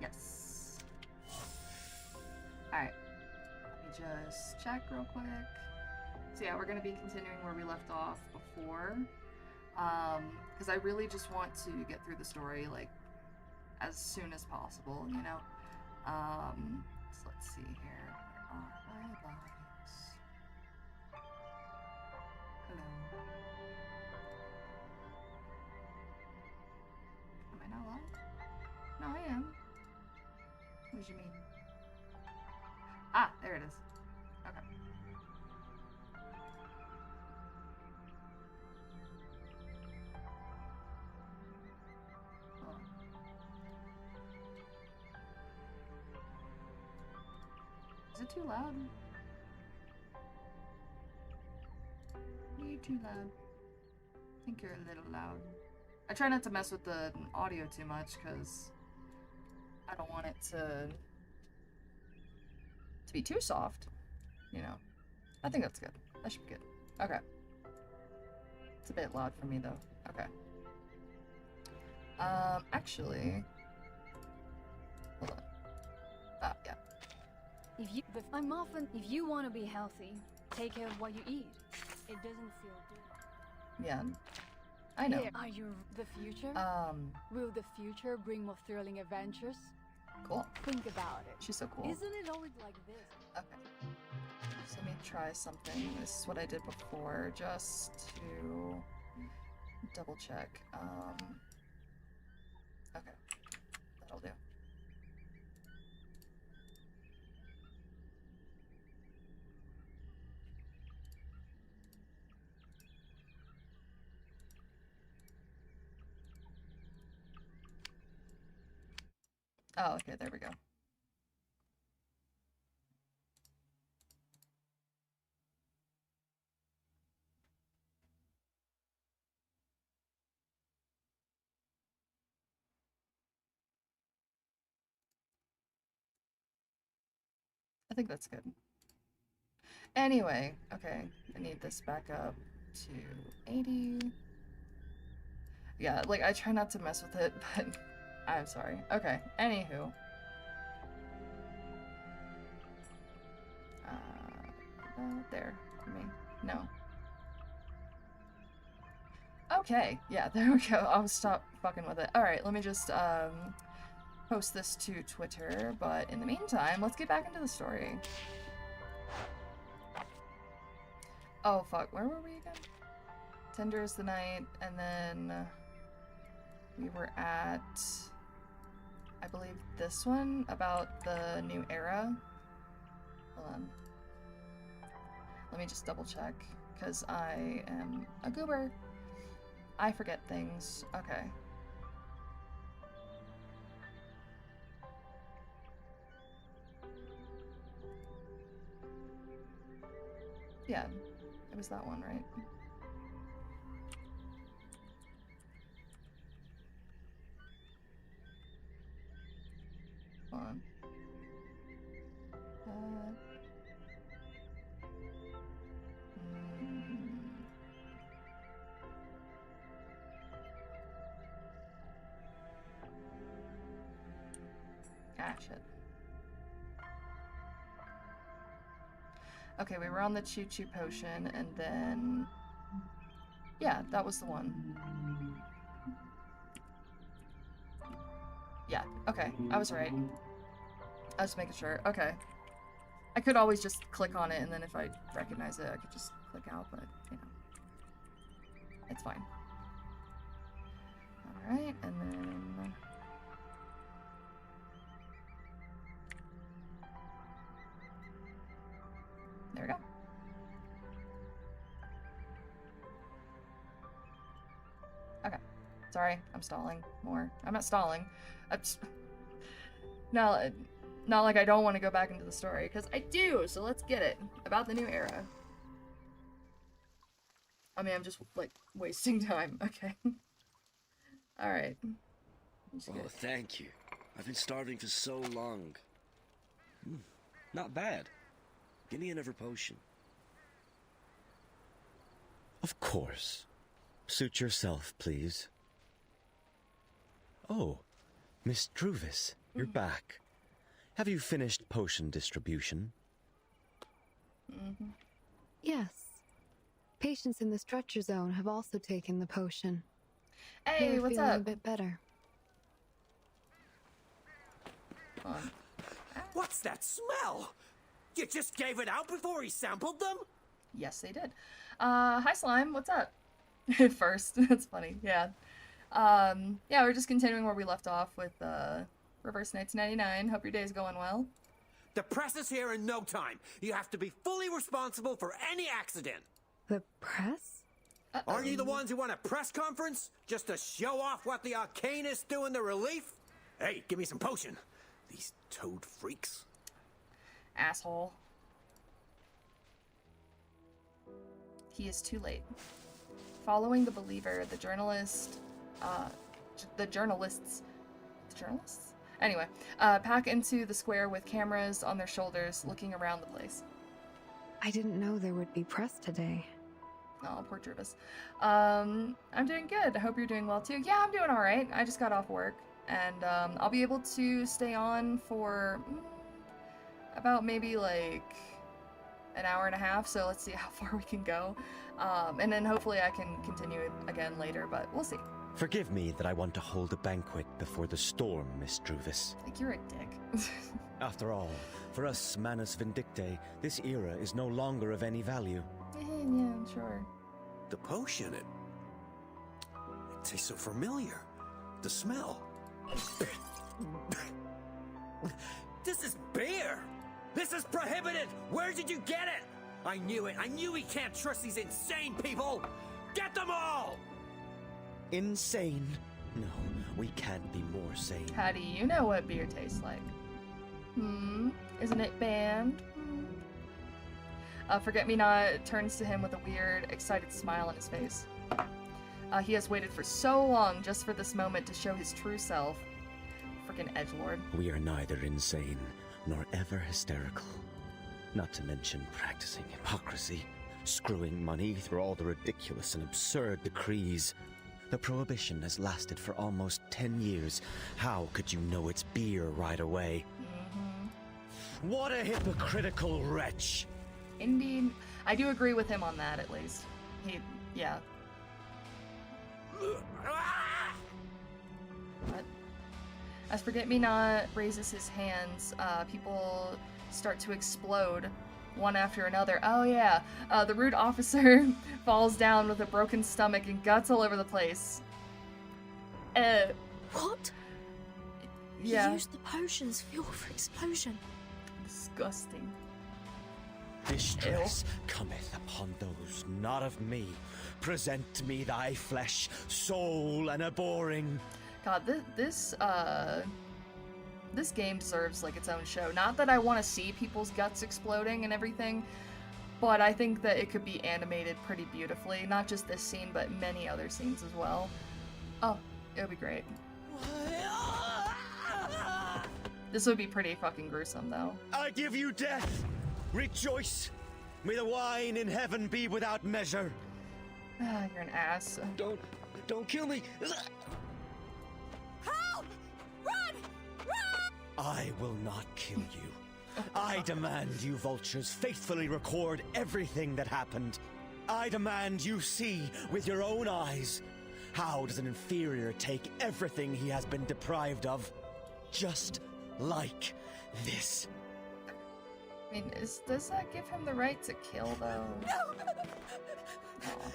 Yes. Alright. Let me just check real quick. So yeah, we're going to be continuing where we left off before. Because I really just want to get through the story, like, as soon as possible, you know? So let's see here. Where are my lives? Hello. Am I not live? No, I am. What do you mean? Ah, there it is. Okay. Oh. Is it too loud? You're too loud. I think you're a little loud. I try not to mess with the audio too much because I don't want it to be too soft, you know. I think that's good. That should be good. Okay. It's a bit loud for me though. Okay. Actually, hold on. Ah, yeah. If you want to be healthy, take care of what you eat. It doesn't feel good. Yeah. I know. Are you the future? Will the future bring more thrilling adventures? Cool. Think about it. She's so cool. Isn't it always like this? Okay. So let me try something. This is what I did before, just to double check. Okay. That'll do. Oh, okay, there we go. I think that's good. Anyway, okay, I need this back up to 80. Yeah, like, I try not to mess with it, but I'm sorry. Okay, anywho. There, for me. No. Okay, yeah, there we go. I'll stop fucking with it. Alright, let me just, post this to Twitter, but in the meantime, let's get back into the story. Oh, fuck, where were we again? Tender is the night, and then we were at, I believe, this one, about the new era. Hold on. Let me just double check, because I am a goober. I forget things. Okay. Yeah, it was that one, right? Hold on. Ah, shit. Okay, we were on the choo-choo potion, and then... Yeah, that was the one. Yeah, okay, I was right. I was making sure. Okay. I could always just click on it, and then if I recognize it, I could just click out, but, you know. It's fine. Alright, and then... There we go. Okay. Sorry, I'm stalling more. I'm not stalling. I'm just... No, not like I don't want to go back into the story, because I do, so let's get it. About the new era. I mean, I'm just, like, wasting time. Okay. Alright. Oh, thank you. I've been starving for so long. Not bad. Give me another potion. Of course. Suit yourself, please. Oh, Miss Druvis. you're back. Have you finished potion distribution? Mm-hmm. Yes. Patients in the stretcher zone have also taken the potion. Hey, They're what's feeling up? a bit better. Hold on. What's that smell? You just gave it out before he sampled them? Yes, they did. Hi Slime, what's up? At first, that's funny. Yeah. Yeah, we're just continuing where we left off with Reverse 1999. Hope your day's going well. The press is here in no time. You have to be fully responsible for any accident. The press? Aren't you the ones who want a press conference? Just to show off what the arcanists do in the relief? Hey, give me some potion. These toad freaks. Asshole. He is too late. Following the believer, the journalists? Anyway, pack into the square with cameras on their shoulders, looking around the place. I didn't know there would be press today. Oh, poor Jervis. I'm doing good. I hope you're doing well too. Yeah, I'm doing alright. I just got off work, and I'll be able to stay on for about maybe like an hour and a half, so let's see how far we can go. And then hopefully I can continue it again later, but we'll see. Forgive me that I want to hold a banquet before the storm, Miss Druvis. Like, you're a dick. After all, for us Manus Vindictae, this era is no longer of any value. Yeah, sure. The potion, it tastes so familiar. The smell. This is beer! This is prohibited! Where did you get it? I knew it! I knew we can't trust these insane people! Get them all! Insane? No, we can't be more sane. How do you know what beer tastes like? Isn't it banned? Forget-me-not turns to him with a weird, excited smile on his face. He has waited for so long just for this moment to show his true self. Frickin' edgelord. We are neither insane, nor ever hysterical. Not to mention practicing hypocrisy, screwing money through all the ridiculous and absurd decrees. The prohibition has lasted for almost 10 years. How could you know it's beer right away? What a hypocritical wretch! Indeed. I do agree with him on that, at least. Yeah. What? As Forget-Me-Not raises his hands, people start to explode, one after another. Oh yeah, the rude officer falls down with a broken stomach and guts all over the place. What? Yeah. He used the potion's fuel for explosion. Disgusting. Distress cometh upon those not of me. Present me thy flesh, soul, and abhorring. God, this game deserves like its own show. Not that I want to see people's guts exploding and everything, but I think that it could be animated pretty beautifully. Not just this scene, but many other scenes as well. Oh, it would be great. This would be pretty fucking gruesome, though. I give you death. Rejoice. May the wine in heaven be without measure. Ah, you're an ass. Don't kill me. Help! Run! Run! I will not kill you. I demand you vultures faithfully record everything that happened. I demand you see with your own eyes. How does an inferior take everything he has been deprived of? Just like this. I mean, does that give him the right to kill, though? No!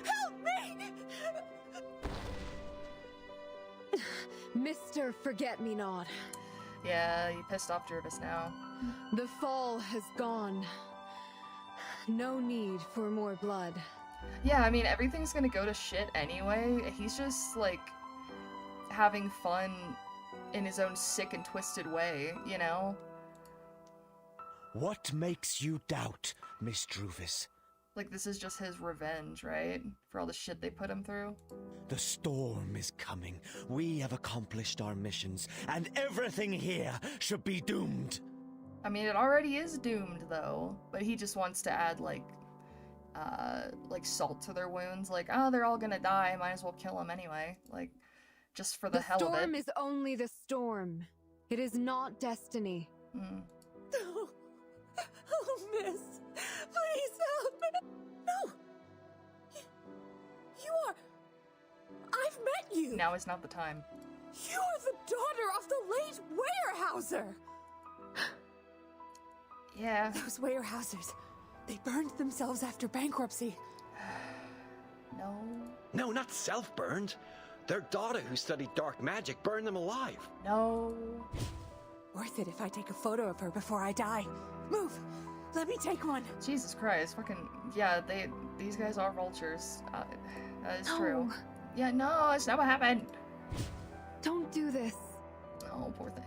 Help me! Mr. Forget-Me-Not, Yeah, you pissed off Jervis now. the fall has gone. No need for more blood. Yeah, I mean, everything's gonna go to shit anyway. He's just, like, having fun in his own sick and twisted way, you know? What makes you doubt, Miss Druvis? Like, this is just his revenge, right? For all the shit they put him through. The storm is coming. We have accomplished our missions, and everything here should be doomed. I mean, it already is doomed, though. But he just wants to add, like salt to their wounds. Like, oh, they're all gonna die. Might as well kill them anyway. Like, just for the hell of it. The storm is only the storm. It is not destiny. Mm. No. Oh, miss. Please help me. No. You are... I've met you. Now is not the time. You're the daughter of the late Weyerhauser. Yeah. Those Weyerhausers, they burned themselves after bankruptcy. No. No, not self-burned. Their daughter who studied dark magic burned them alive. No. Worth it if I take a photo of her before I die. Move. Let me take one. Jesus Christ. Fucking, yeah, these guys are vultures. That is true. No. Yeah, no, that's not what happened. Don't do this. Oh, poor thing.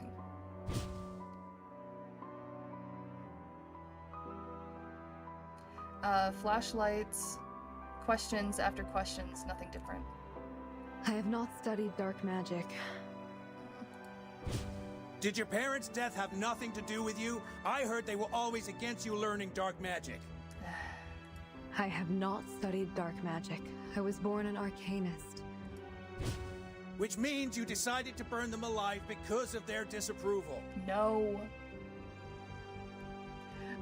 Flashlights, questions after questions, nothing different. I have not studied dark magic. Did your parents' death have nothing to do with you? I heard they were always against you learning dark magic. I have not studied dark magic. I was born an arcanist. Which means you decided to burn them alive because of their disapproval. No.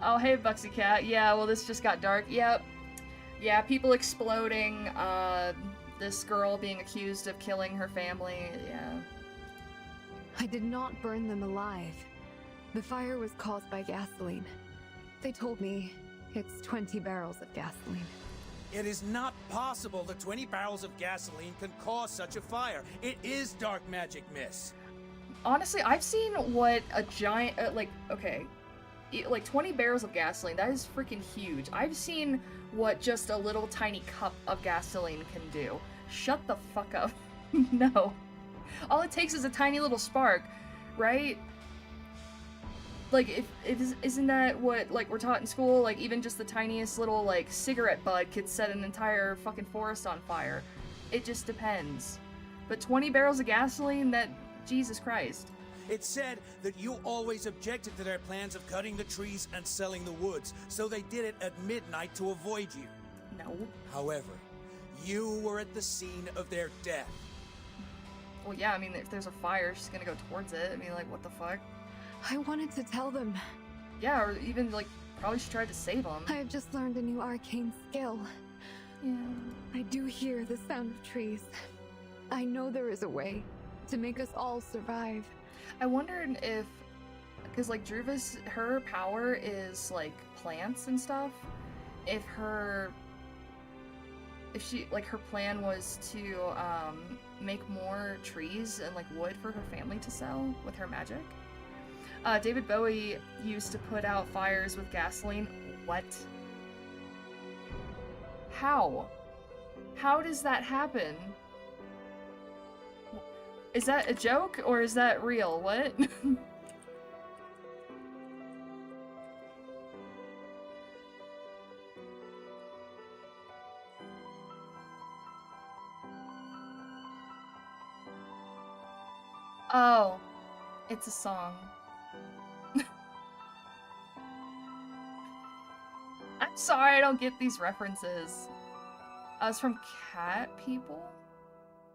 Oh, hey, Buxy Cat. Yeah, well, this just got dark. Yep. Yeah, people exploding, this girl being accused of killing her family. Yeah. I did not burn them alive. The fire was caused by gasoline. They told me it's 20 barrels of gasoline. It is not possible that 20 barrels of gasoline can cause such a fire. It is dark magic, miss. Honestly, I've seen what a giant, okay, like 20 barrels of gasoline, that is freaking huge. I've seen what just a little tiny cup of gasoline can do. Shut the fuck up. No. All it takes is a tiny little spark, right? Like, isn't that what, like, we're taught in school? Like, even just the tiniest little, like, cigarette bud could set an entire fucking forest on fire. It just depends. But 20 barrels of gasoline, that, Jesus Christ. It said that you always objected to their plans of cutting the trees and selling the woods, so they did it at midnight to avoid you. No. However, you were at the scene of their death. Well, yeah, I mean, if there's a fire, she's gonna go towards it. I mean, like, what the fuck? I wanted to tell them. Yeah, or even, like, probably she tried to save them. I have just learned a new arcane skill. Yeah. I do hear the sound of trees. I know there is a way to make us all survive. I wondered if, because, like, Druva's, her power is, like, plants and stuff. If she, like, her plan was to, make more trees and, like, wood for her family to sell with her magic. David Bowie used to put out fires with gasoline. What? How? How does that happen? Is that a joke or is that real? What? Oh, it's a song. I'm sorry I don't get these references. It's from Cat People?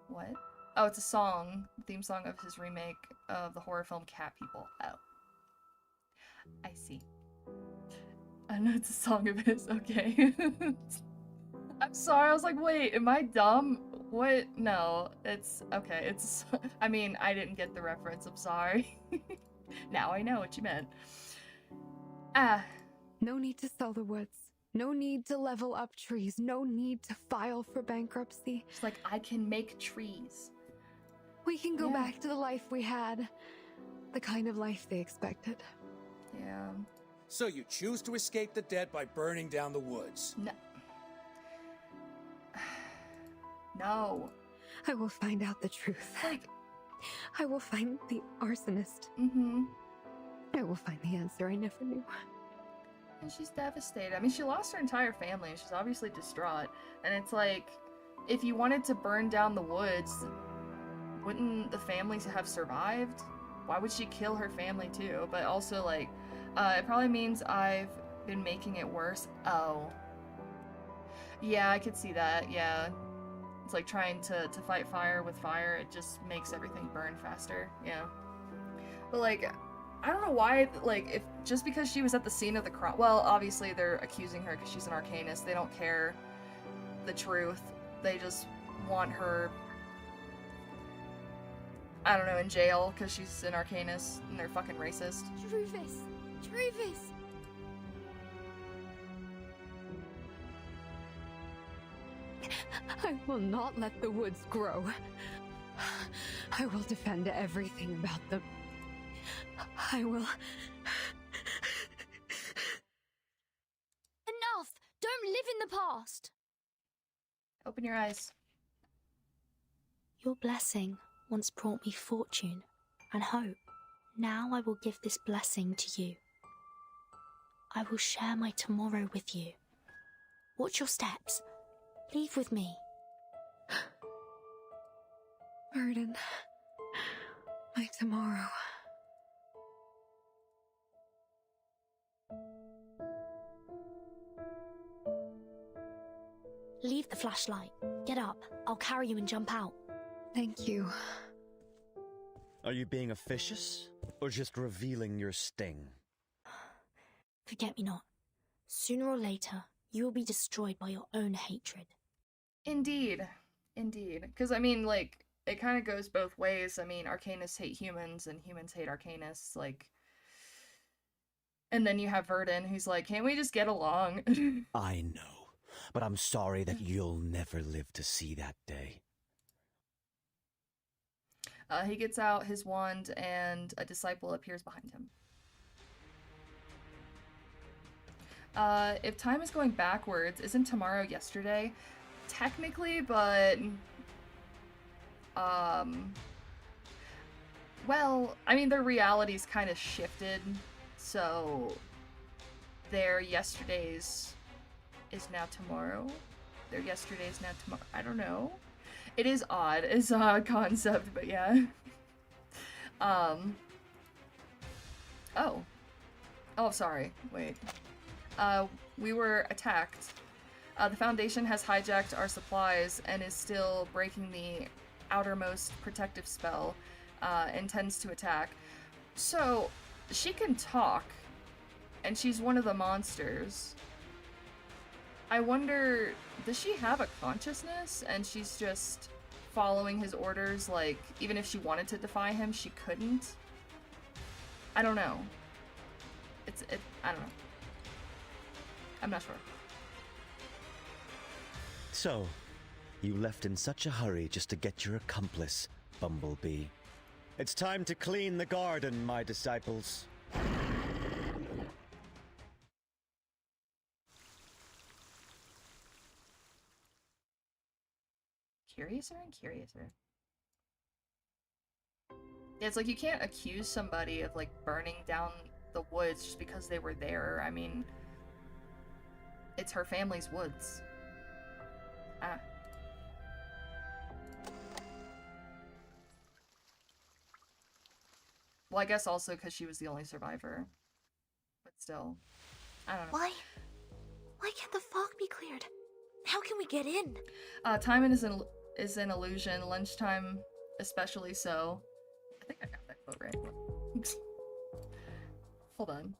What? Oh, it's a song. Theme song of his remake of the horror film Cat People. Oh. I see. I know it's a song of his. Okay. I'm sorry. I was like, wait, am I dumb? What? No. It's... Okay. It's... I mean, I didn't get the reference. I'm sorry. Now I know what you meant. No need to sell the woods. No need to level up trees. No need to file for bankruptcy. She's like, I can make trees. We can go Yeah. back to the life we had. The kind of life they expected. Yeah. So you choose to escape the dead by burning down the woods. No. No. I will find out the truth. Like... I will find the arsonist. Mm-hmm. I will find the answer I never knew. And she's devastated. I mean, she lost her entire family, and she's obviously distraught. And it's like, if you wanted to burn down the woods, wouldn't the families have survived? Why would she kill her family too? But also, like, it probably means I've been making it worse. Oh. Yeah, I could see that, yeah. It's like trying to fight fire with fire. It just makes everything burn faster, yeah. But, like, I don't know why, like, if just because she was at the scene of the crime. Well, obviously they're accusing her because she's an arcanist. They don't care the truth. They just want her, I don't know, in jail because she's an arcanist and they're fucking racist. Rufus! Rufus! I will not let the woods grow. I will defend everything about them. I will... Enough! Don't live in the past! Open your eyes. Your blessing once brought me fortune and hope. Now I will give this blessing to you. I will share my tomorrow with you. Watch your steps. Leave with me. Burden. My tomorrow. Leave the flashlight. Get up. I'll carry you and jump out. Thank you. Are you being officious, or just revealing your sting? Forget me not. Sooner or later, you will be destroyed by your own hatred. Indeed. Indeed. Because, I mean, like, it kind of goes both ways. I mean, arcanists hate humans, and humans hate arcanists, like... And then you have Verdun, who's like, can't we just get along? I know, but I'm sorry that you'll never live to see that day. He gets out his wand, and a disciple appears behind him. If time is going backwards, isn't tomorrow yesterday? Technically, but... Well, I mean, their reality's kind of shifted, so... Their yesterdays is now tomorrow? Their yesterday's now tomorrow? I don't know. It is odd as a concept, but yeah. Oh. Oh, sorry. Wait. We were attacked. The Foundation has hijacked our supplies and is still breaking the outermost protective spell, intends to attack. So, she can talk, and she's one of the monsters. I wonder, does she have a consciousness and she's just following his orders, like, even if she wanted to defy him, she couldn't? I don't know. I don't know. I'm not sure. So, you left in such a hurry just to get your accomplice, Bumblebee. It's time to clean the garden, my disciples. Curiouser and curiouser. Yeah, it's like you can't accuse somebody of, like, burning down the woods just because they were there. I mean, it's her family's woods. Ah. Well, I guess also because she was the only survivor. But still, I don't know. Why? Why can't the fog be cleared? How can we get in? Time is an illusion. Lunchtime, especially so. I think I got that quote right. Hold on.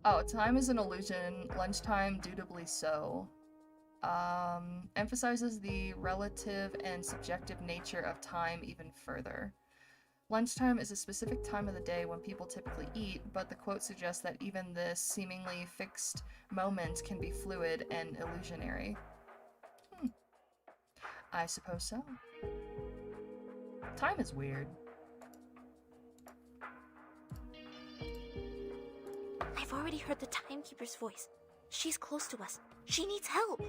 Oh, time is an illusion, lunchtime dutifully so. Emphasizes the relative and subjective nature of time even further. Lunchtime is a specific time of the day when people typically eat, but the quote suggests that even this seemingly fixed moment can be fluid and illusionary. I suppose so. Time is weird. I've already heard the timekeeper's voice. She's close to us. She needs help.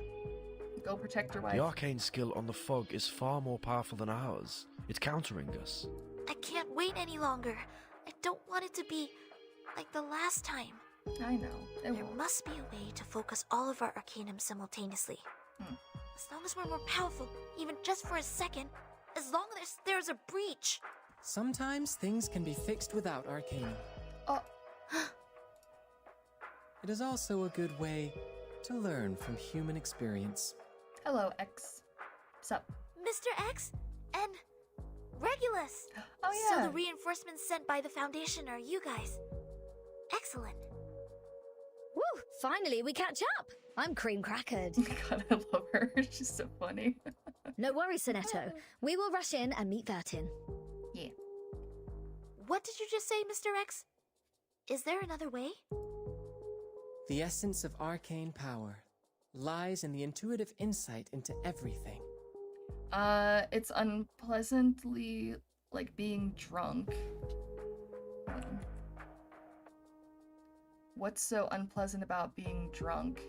Go protect your wife. The arcane skill on the fog is far more powerful than ours. It's countering us. I can't wait any longer. I don't want it to be like the last time. I know. There must be a way to focus all of our arcanum simultaneously. As long as we're more powerful, even just for a second, as long as there's a breach. Sometimes things can be fixed without arcanum. Oh. It is also a good way to learn from human experience. Hello, X. What's up? Mr. X and Regulus. Oh, yeah. So the reinforcements sent by the Foundation are you guys. Excellent. Woo! Finally, we catch up. I'm cream crackered. God, I love her. She's so funny. No worries, Sonetto. We will rush in and meet Vertin. Yeah. What did you just say, Mr. X? Is there another way? The essence of arcane power lies in the intuitive insight into everything. It's unpleasantly like being drunk. What's so unpleasant about being drunk?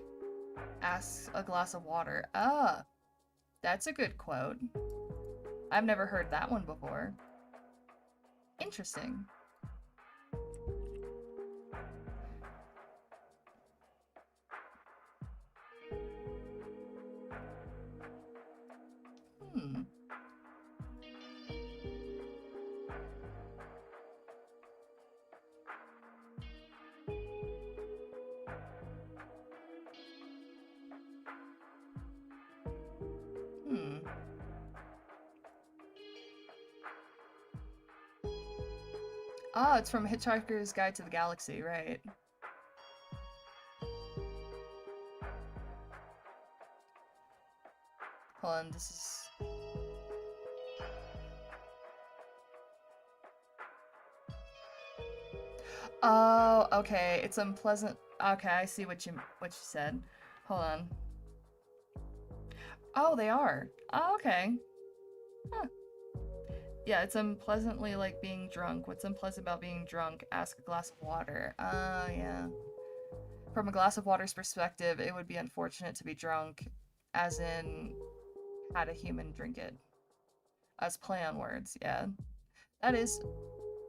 Ask a glass of water. Ah, that's a good quote. I've never heard that one before. Interesting. Hmm. Oh, it's from Hitchhiker's Guide to the Galaxy, right? Hold on, this is... Oh, okay, it's unpleasant. Okay, I see what you said. Hold on. Oh, they are. Oh, okay. Huh. Yeah, it's unpleasantly like being drunk. What's unpleasant about being drunk? Ask a glass of water. Oh, yeah. From a glass of water's perspective, it would be unfortunate to be drunk, as in, had a human drink it. As play on words, yeah. That is,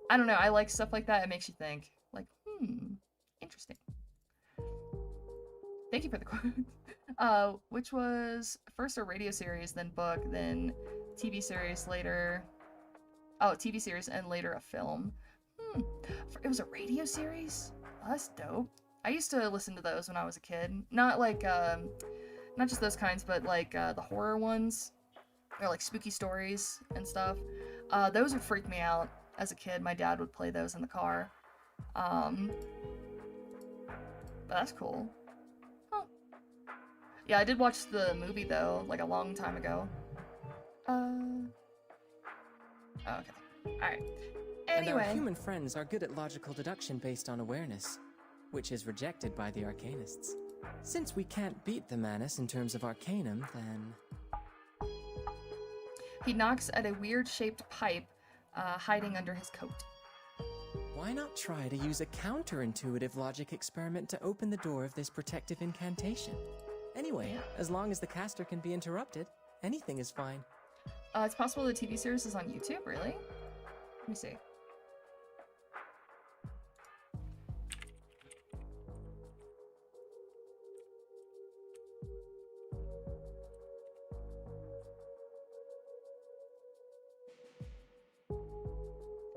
I don't know, I like stuff like that. It makes you think, like, interesting. Thank you for the quote. Which was first a radio series, then book, then TV series later. Oh, TV series and later a film. It was a radio series? Oh, that's dope. I used to listen to those when I was a kid. Not like, not just those kinds, but like the horror ones. Or like spooky stories and stuff. Those would freak me out as a kid. My dad would play those in the car. But that's cool. Huh. Yeah, I did watch the movie though, like a long time ago. Okay. Alright. Anyway. And our human friends are good at logical deduction based on awareness, which is rejected by the Arcanists. Since we can't beat the Manus in terms of Arcanum, then... He knocks at a weird-shaped pipe hiding under his coat. Why not try to use a counterintuitive logic experiment to open the door of this protective incantation? Anyway, as long as the caster can be interrupted, anything is fine. It's possible the TV series is on YouTube, really? Let me see.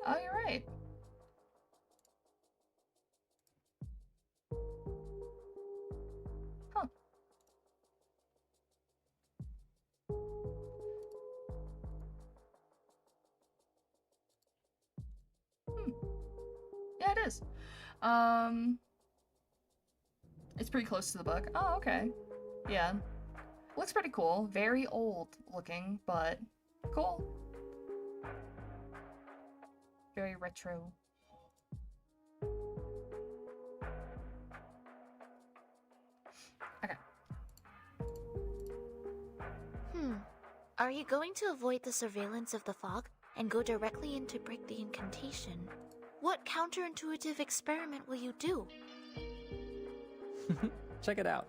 Oh, you're right. Huh. Yeah, it is. It's pretty close to the book. Oh, okay. Yeah. Looks pretty cool. Very old looking, but cool. Very retro. Okay. Are you going to avoid the surveillance of the fog and go directly in to break the incantation? What counterintuitive experiment will you do? Check it out.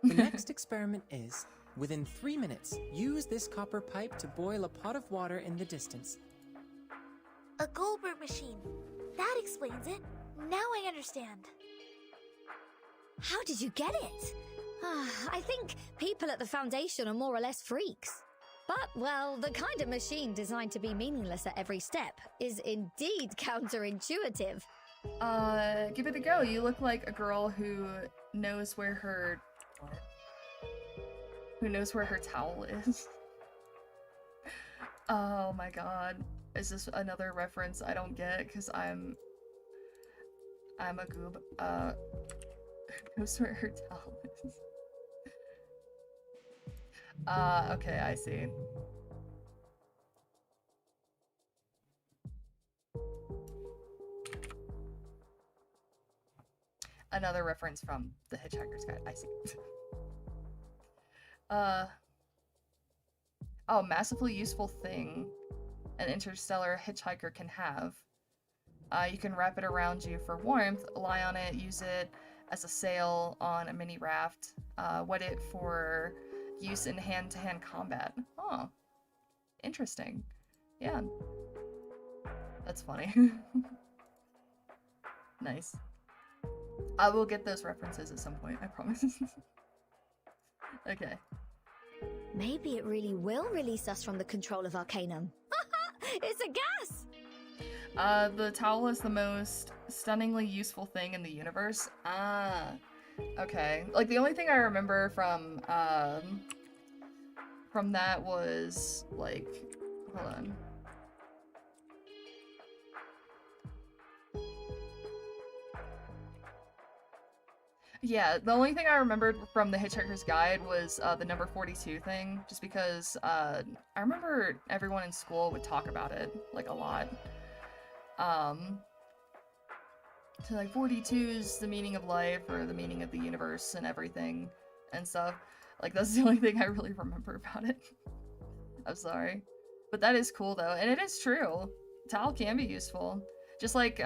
The next experiment is, within 3 minutes, use this copper pipe to boil a pot of water in the distance. A Goldberg machine. That explains it. Now I understand. How did you get it? I think people at the Foundation are more or less freaks. But, well, the kind of machine designed to be meaningless at every step is indeed counterintuitive. Give it a go. You look like a girl who knows where her towel is. Oh my god. Is this another reference I don't get? Because I'm a goob. Who knows where her towel is? Okay, I see. Another reference from The Hitchhiker's Guide. I see. Oh, massively useful thing an interstellar hitchhiker can have. You can wrap it around you for warmth, lie on it, use it as a sail on a mini raft, wet it for use in hand-to-hand combat. Oh, interesting. Yeah. That's funny. Nice. I will get those references at some point, I promise. Okay. Maybe it really will release us from the control of Arcanum. It's a gas! The towel is the most stunningly useful thing in the universe. Ah. Okay. Like, the only thing I remember from that was, like... Hold on. Yeah, the only thing I remembered from the Hitchhiker's Guide was the number 42 thing, just because I remember everyone in school would talk about it, like, a lot. So, like, 42 is the meaning of life, or the meaning of the universe and everything and stuff. Like, that's the only thing I really remember about it. I'm sorry. But that is cool, though, and it is true. Towel can be useful. Just like,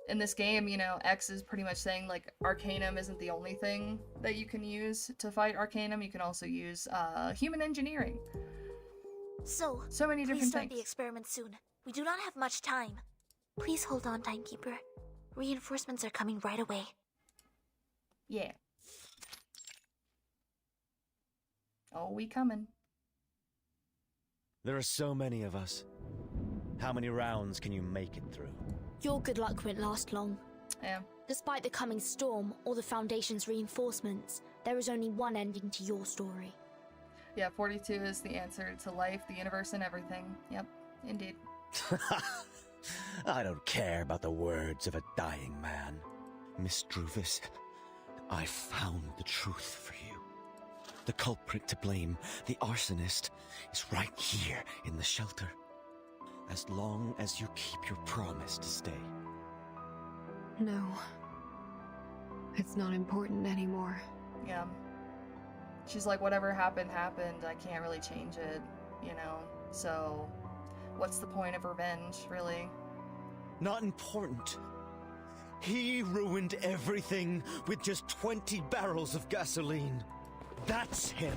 in this game, you know, X is pretty much saying, like, Arcanum isn't the only thing that you can use to fight Arcanum. You can also use, human engineering. So many different please start things. the experiment soon. We do not have much time. Please hold on, Timekeeper. Reinforcements are coming right away. Yeah. Oh, we coming. There are so many of us. How many rounds can you make it through? Your good luck won't last long. Yeah. Despite the coming storm or the Foundation's reinforcements, there is only one ending to your story. Yeah, 42 is the answer to life, the universe, and everything. Yep, indeed. I don't care about the words of a dying man. Miss Druvis, I found the truth for you. The culprit to blame, the arsonist, is right here in the shelter. As long as you keep your promise to stay. No. It's not important anymore. Yeah. She's like, whatever happened, happened. I can't really change it, you know? So, what's the point of revenge, really? Not important. He ruined everything with just 20 barrels of gasoline. That's him.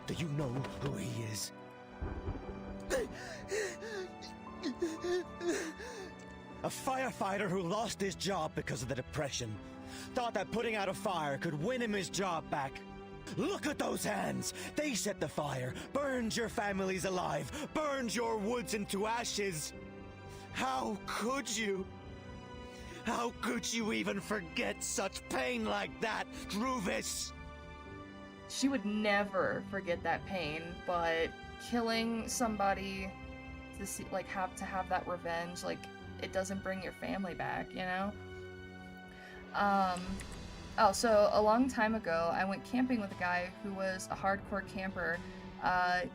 Do you know who he is? A firefighter who lost his job because of the Depression. Thought that putting out a fire could win him his job back. Look at those hands! They set the fire, burned your families alive, burned your woods into ashes. How could you? How could you even forget such pain like that, Druvis? She would never forget that pain, but killing somebody to see, like, have that revenge, like, it doesn't bring your family back, you know? Oh, so a long time ago, I went camping with a guy who was a hardcore camper.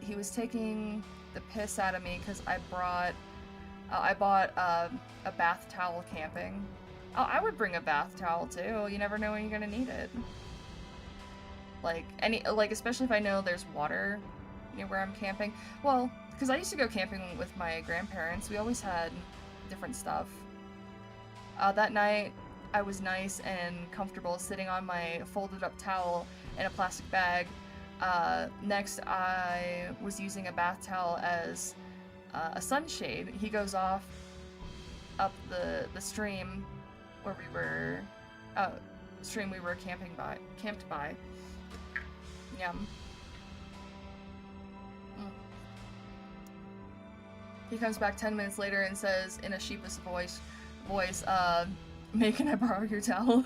He was taking the piss out of me because I bought a bath towel camping. Oh, I would bring a bath towel too. You never know when you're gonna need it. Like, especially if I know there's water near where I'm camping. Well, because I used to go camping with my grandparents. We always had different stuff. That night, I was nice and comfortable sitting on my folded up towel in a plastic bag. Next, I was using a bath towel as a sunshade. He goes off up the stream where we were, we were camped by. Yum. He comes back 10 minutes later and says in a sheepish voice, May, can I borrow your towel?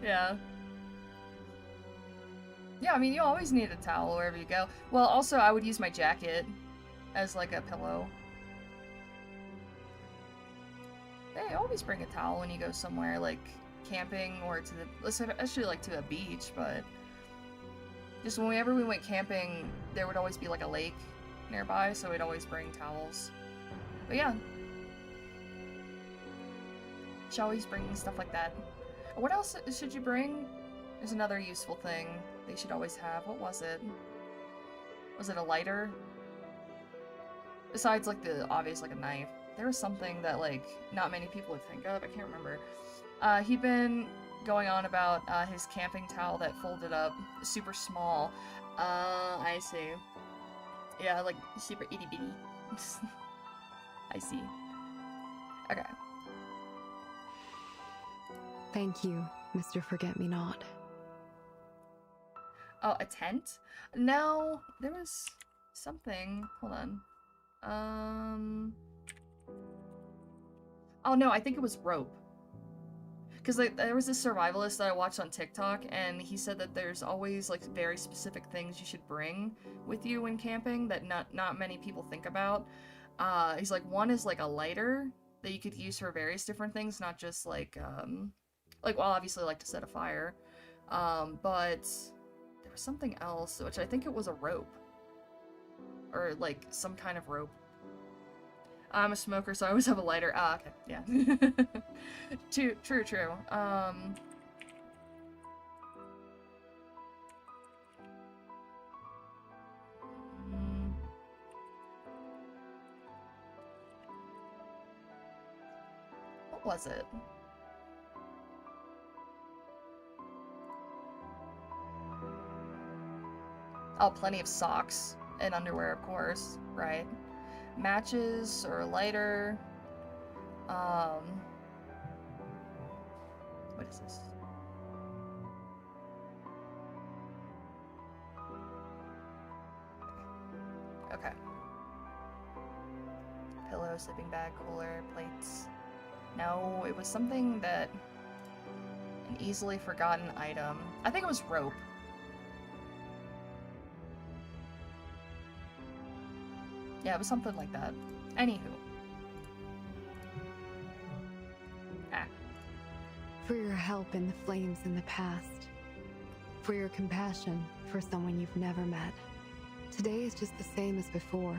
Yeah. Yeah, I mean, you always need a towel wherever you go. Well, also, I would use my jacket as, like, a pillow. Hey, always bring a towel when you go somewhere, like, camping or to the... especially, like, to a beach, but... just whenever we went camping, there would always be, like, a lake nearby, so we'd always bring towels. But yeah. Should always bring stuff like that. What else should you bring? There's another useful thing they should always have. What was it? Was it a lighter? Besides, like, the obvious, like, a knife. There was something that, like, not many people would think of. I can't remember. He'd been going on about his camping towel that folded up super small. I see. Yeah, like, super itty-bitty. I see. Okay. Thank you, Mr. Forget-Me-Not. Oh, a tent? No, there was something. Hold on. Oh no, I think it was rope. Because like, there was this survivalist that I watched on TikTok, and he said that there's always like very specific things you should bring with you when camping that not many people think about. He's like, one is like a lighter that you could use for various different things, not just like well, obviously like to set a fire. But there was something else, which I think it was a rope. Or like some kind of rope. I'm a smoker, so I always have a lighter. Ah, okay, yeah. True. What was it? Oh, plenty of socks and underwear, of course, right? Matches or a lighter. What is this? Okay. Pillow, sleeping bag, cooler, plates. No, it was something that... an easily forgotten item. I think it was rope. Yeah, it was something like that. Anywho. For your help in the flames in the past. For your compassion for someone you've never met. Today is just the same as before.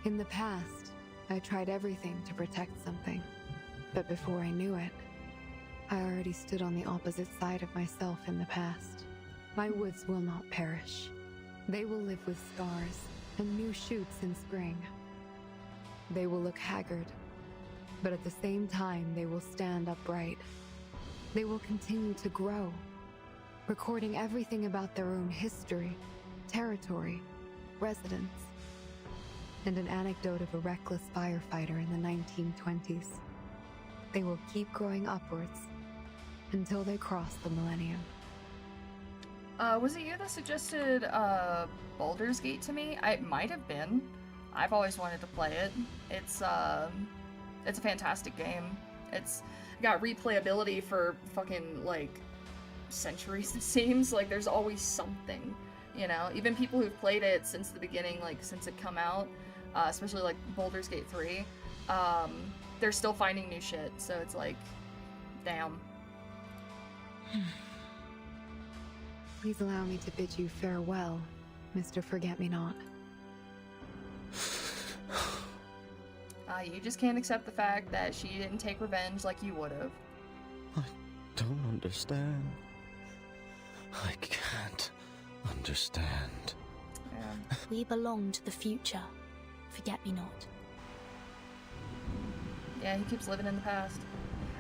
In the past, I tried everything to protect something. But before I knew it, I already stood on the opposite side of myself in the past. My woods will not perish. They will live with scars and new shoots in spring. They will look haggard, but at the same time they will stand upright. They will continue to grow, recording everything about their own history, territory, residents, and an anecdote of a reckless firefighter in the 1920s. They will keep growing upwards until they cross the millennium. Was it you that suggested, Baldur's Gate to me? It might have been. I've always wanted to play it. It's a fantastic game. It's got replayability for fucking, like, centuries, it seems. Like, there's always something, you know? Even people who've played it since the beginning, like, since it come out, especially, like, Baldur's Gate 3, they're still finding new shit, so it's like, damn. Please allow me to bid you farewell, Mr. Forget-Me-Not. You just can't accept the fact that she didn't take revenge like you would have. I don't understand. I can't understand. Yeah. We belong to the future. Forget-Me-Not. Yeah, he keeps living in the past.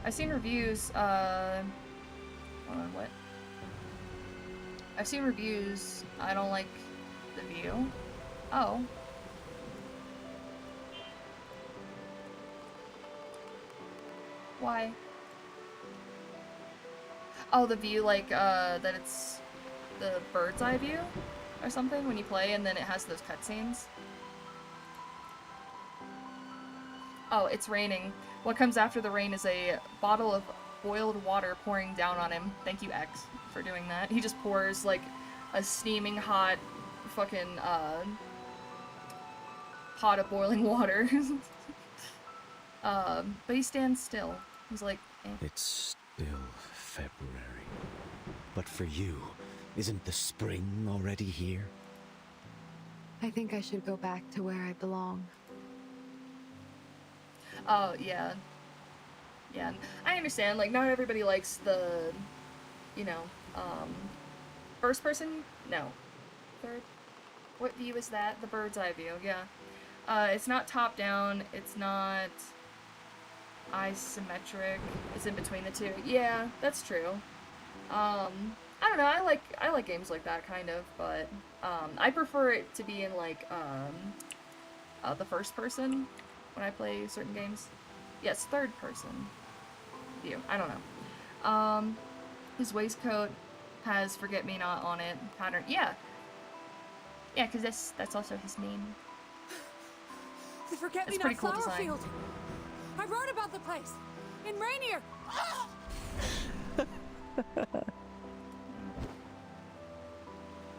I've seen reviews, hold on, what? I've seen reviews, I don't like the view. Oh. Why? Oh, the view, like, that it's the bird's eye view? or something when you play, and then it has those cutscenes. Oh, it's raining. What comes after the rain is a bottle of boiled water pouring down on him. Thank you, X, for doing that. He just pours, like, a steaming hot fucking, pot of boiling water. But he stands still. He's like, eh. It's still February. But for you, isn't the spring already here? I think I should go back to where I belong. Oh, yeah. Yeah, I understand, like, not everybody likes the, you know, first person? No. Third? What view is that? The bird's eye view, yeah. It's not top down, it's not isometric, it's in between the two. Yeah, that's true. I don't know, I like games like that, kind of, but, I prefer it to be in, like, the first person when I play certain games. Yes, third person view. I don't know. His waistcoat has forget-me-not on it. Pattern. Yeah. Yeah, because that's also his name. The forget-me-not flower field. I wrote about the place in Rainier.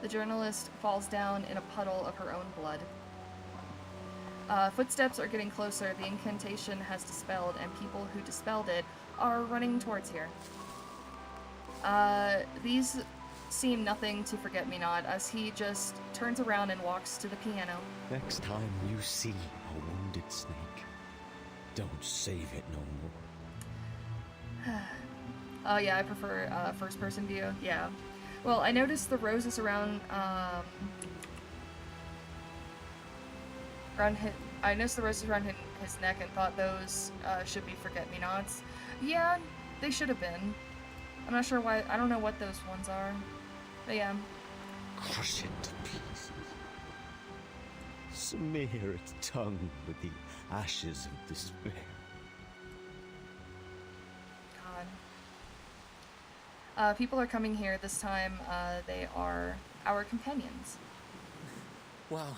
The journalist falls down in a puddle of her own blood. Footsteps are getting closer. The incantation has dispelled, and people who dispelled it are running towards here. These seem nothing to Forget-Me-Not as he just turns around and walks to the piano. Next time you see a wounded snake, don't save it no more. Oh yeah, I prefer first-person view. Yeah. Well, I noticed the roses around I noticed the roses around his neck and thought those should be Forget-Me-Nots. Yeah, they should have been. I'm not sure why. I don't know what those ones are. But yeah. Crush it to pieces. Smear its tongue with the ashes of despair. God. People are coming here this time. They are our companions. Wow.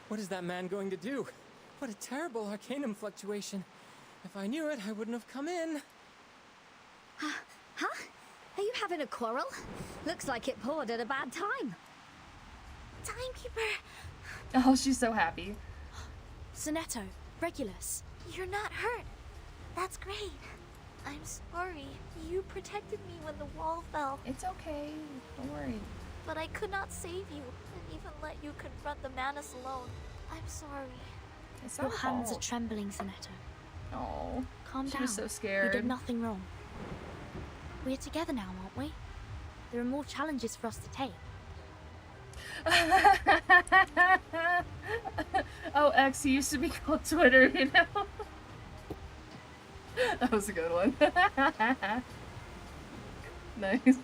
What is that man going to do? What a terrible arcanum fluctuation. If I knew it, I wouldn't have come in. Huh? Are you having a quarrel? Looks like it poured at a bad time. Timekeeper! Oh, she's so happy. Sonetto, Regulus. You're not hurt. That's great. I'm sorry. You protected me when the wall fell. It's okay. Don't worry. But I could not save you, and even let you confront the Manus alone. I'm sorry. It's Your not hands fault. are trembling, Sonetto. Oh, Calm down. She was so scared. You did nothing wrong. We're together now, aren't we? There are more challenges for us to take. Oh, X, he used to be called Twitter, you know? That was a good one. Nice.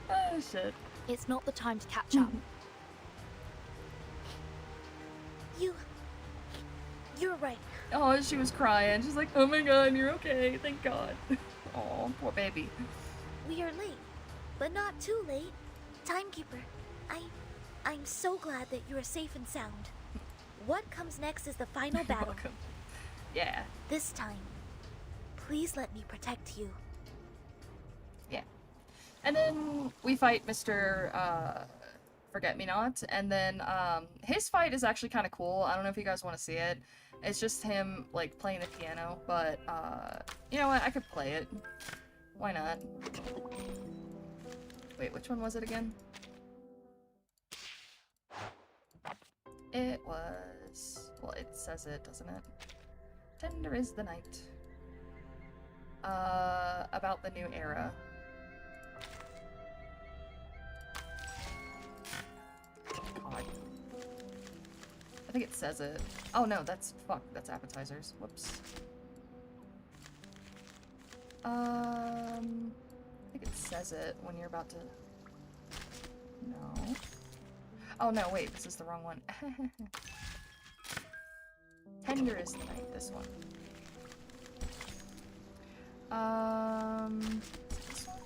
Oh, shit. It's not the time to catch up. You're right. Oh, she was crying. She's like, oh my god, you're okay. Thank God. Oh, poor baby. We are late, but not too late. Timekeeper, I'm so glad that you are safe and sound. What comes next is the final battle. Welcome. Yeah. This time, please let me protect you. Yeah. And then we fight Mr. Forget-Me-Not, and then his fight is actually kind of cool. I don't know if you guys want to see it. It's just him, like, playing the piano, but, you know what? I could play it. Why not? Wait, which one was it again? It was... well, it says it, doesn't it? Tender is the night. About the new era. God. I think it says it. Oh no, that's that's appetizers. Whoops. I think it says it when you're about to. No. Oh no, wait, this is the wrong one. Tender is the night. This one. This one?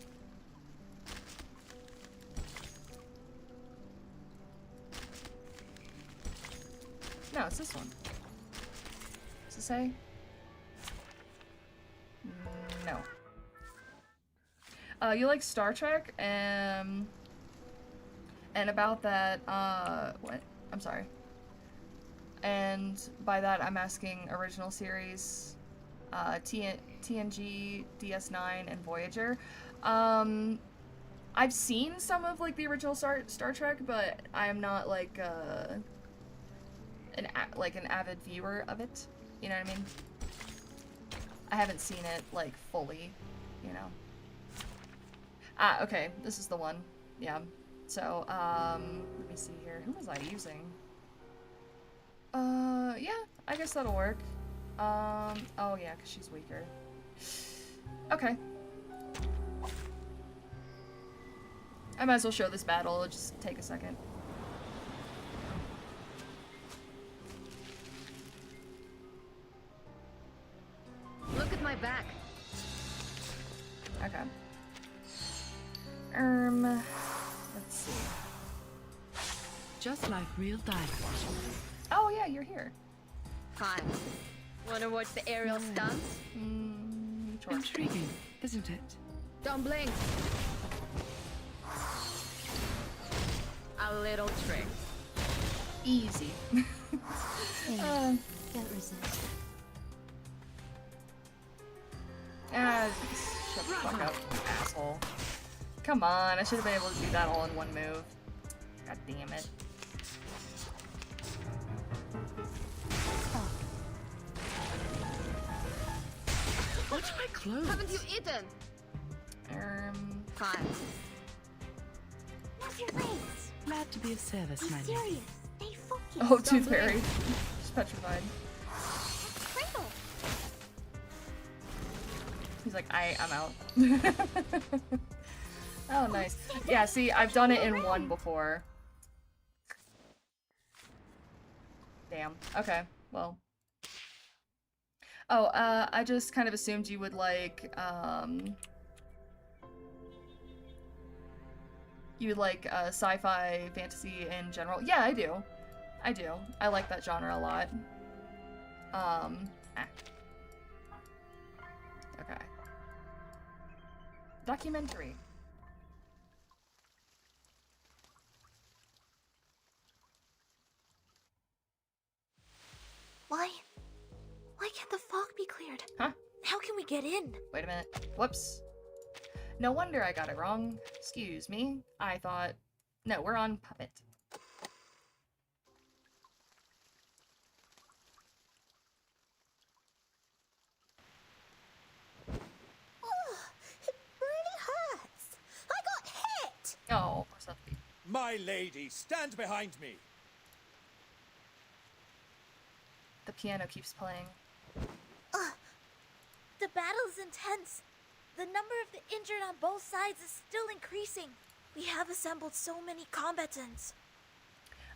No, it's this one. Does it say? No. You like Star Trek, and about that, what? I'm sorry. And by that, I'm asking original series, TNG, DS9, and Voyager. I've seen some of, like, the original Star Trek, but I am not, like, an avid viewer of it. You know what I mean? I haven't seen it, like, fully, you know. Ah, okay, this is the one. Yeah. So, let me see here. Who was I using? Yeah, I guess that'll work. Oh yeah, because she's weaker. Okay. I might as well show this battle. It'll just take a second. Look at my back. Okay. Let's see. Just like real dive. Oh yeah, you're here. Fine. Wanna watch the aerial stunts? Sure. Intriguing, isn't it? Don't blink. A little trick. Easy. Can't resist. Ah, shut the fuck up, asshole. Come on, I should have been able to do that all in one move. God damn it. What's my clothes? Haven't you eaten? Fine. What's your face? Glad to be of service, my serious. lady. Stay focused. Oh, Tooth Fairy. She's petrified. Crinkle. He's like, I'm out. Oh, nice. Yeah, see, I've done it in one before. Damn. Okay, well. Oh, I just kind of assumed you would like, you would like, sci-fi, fantasy in general. Yeah, I do. I do. I like that genre a lot. Okay. Documentary. Why can't the fog be cleared? Huh? How can we get in? Wait a minute. Whoops. No wonder I got it wrong. Excuse me. I thought... No, we're on Puppet. Oh, it really hurts. I got hit. Oh, poor Sophie. My lady, stand behind me. The piano keeps playing. The battle is intense. The number of the injured on both sides is still increasing. We have assembled so many combatants.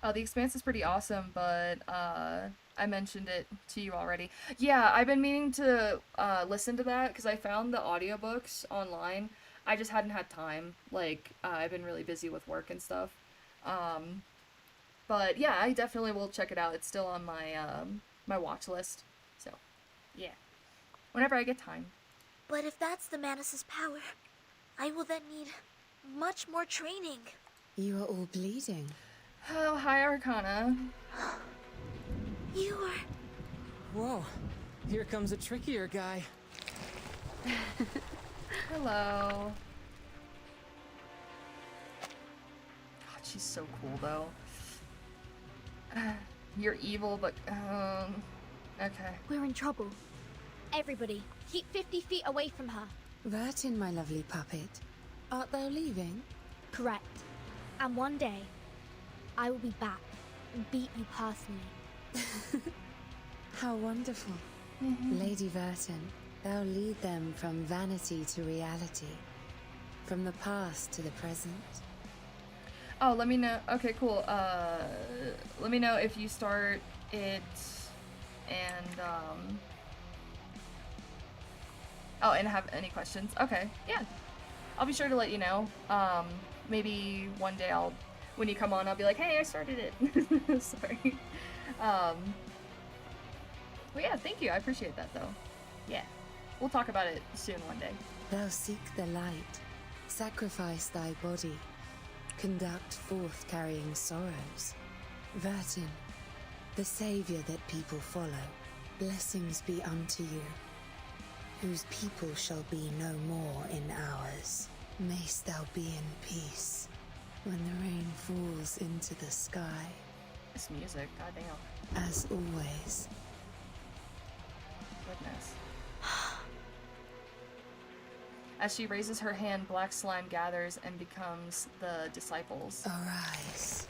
Oh, The Expanse is pretty awesome, but I mentioned it to you already. Yeah, I've been meaning to listen to that because I found the audiobooks online. I just hadn't had time. Like, I've been really busy with work and stuff. But yeah, I definitely will check it out. It's still on my my watch list. So, yeah. Whenever I get time. But if that's the Manus's power, I will then need much more training. You are all bleeding. Oh, hi, Arcana. You are... Whoa, here comes a trickier guy. Hello. God, she's so cool, though. You're evil, but, okay. We're in trouble. Everybody, keep 50 feet away from her. Vertin, my lovely puppet. Art thou leaving? Correct. And one day, I will be back and beat you personally. How wonderful. Lady Vertin, thou lead them from vanity to reality. From the past to the present. Oh, let me know. Okay, cool. Let me know if you start it and, oh, and have any questions. Okay, yeah. I'll be sure to let you know. Maybe one day when you come on, I'll be like, hey, I started it. Sorry. But yeah, thank you. I appreciate that, though. Yeah. We'll talk about it soon one day. Thou seek the light, sacrifice thy body, conduct forth carrying sorrows. Vertin, the savior that people follow, blessings be unto you, whose people shall be no more in ours. Mayst thou be in peace when the rain falls into the sky. This music, goddamn. As always. Goodness. As she raises her hand, black slime gathers and becomes the disciples. Arise.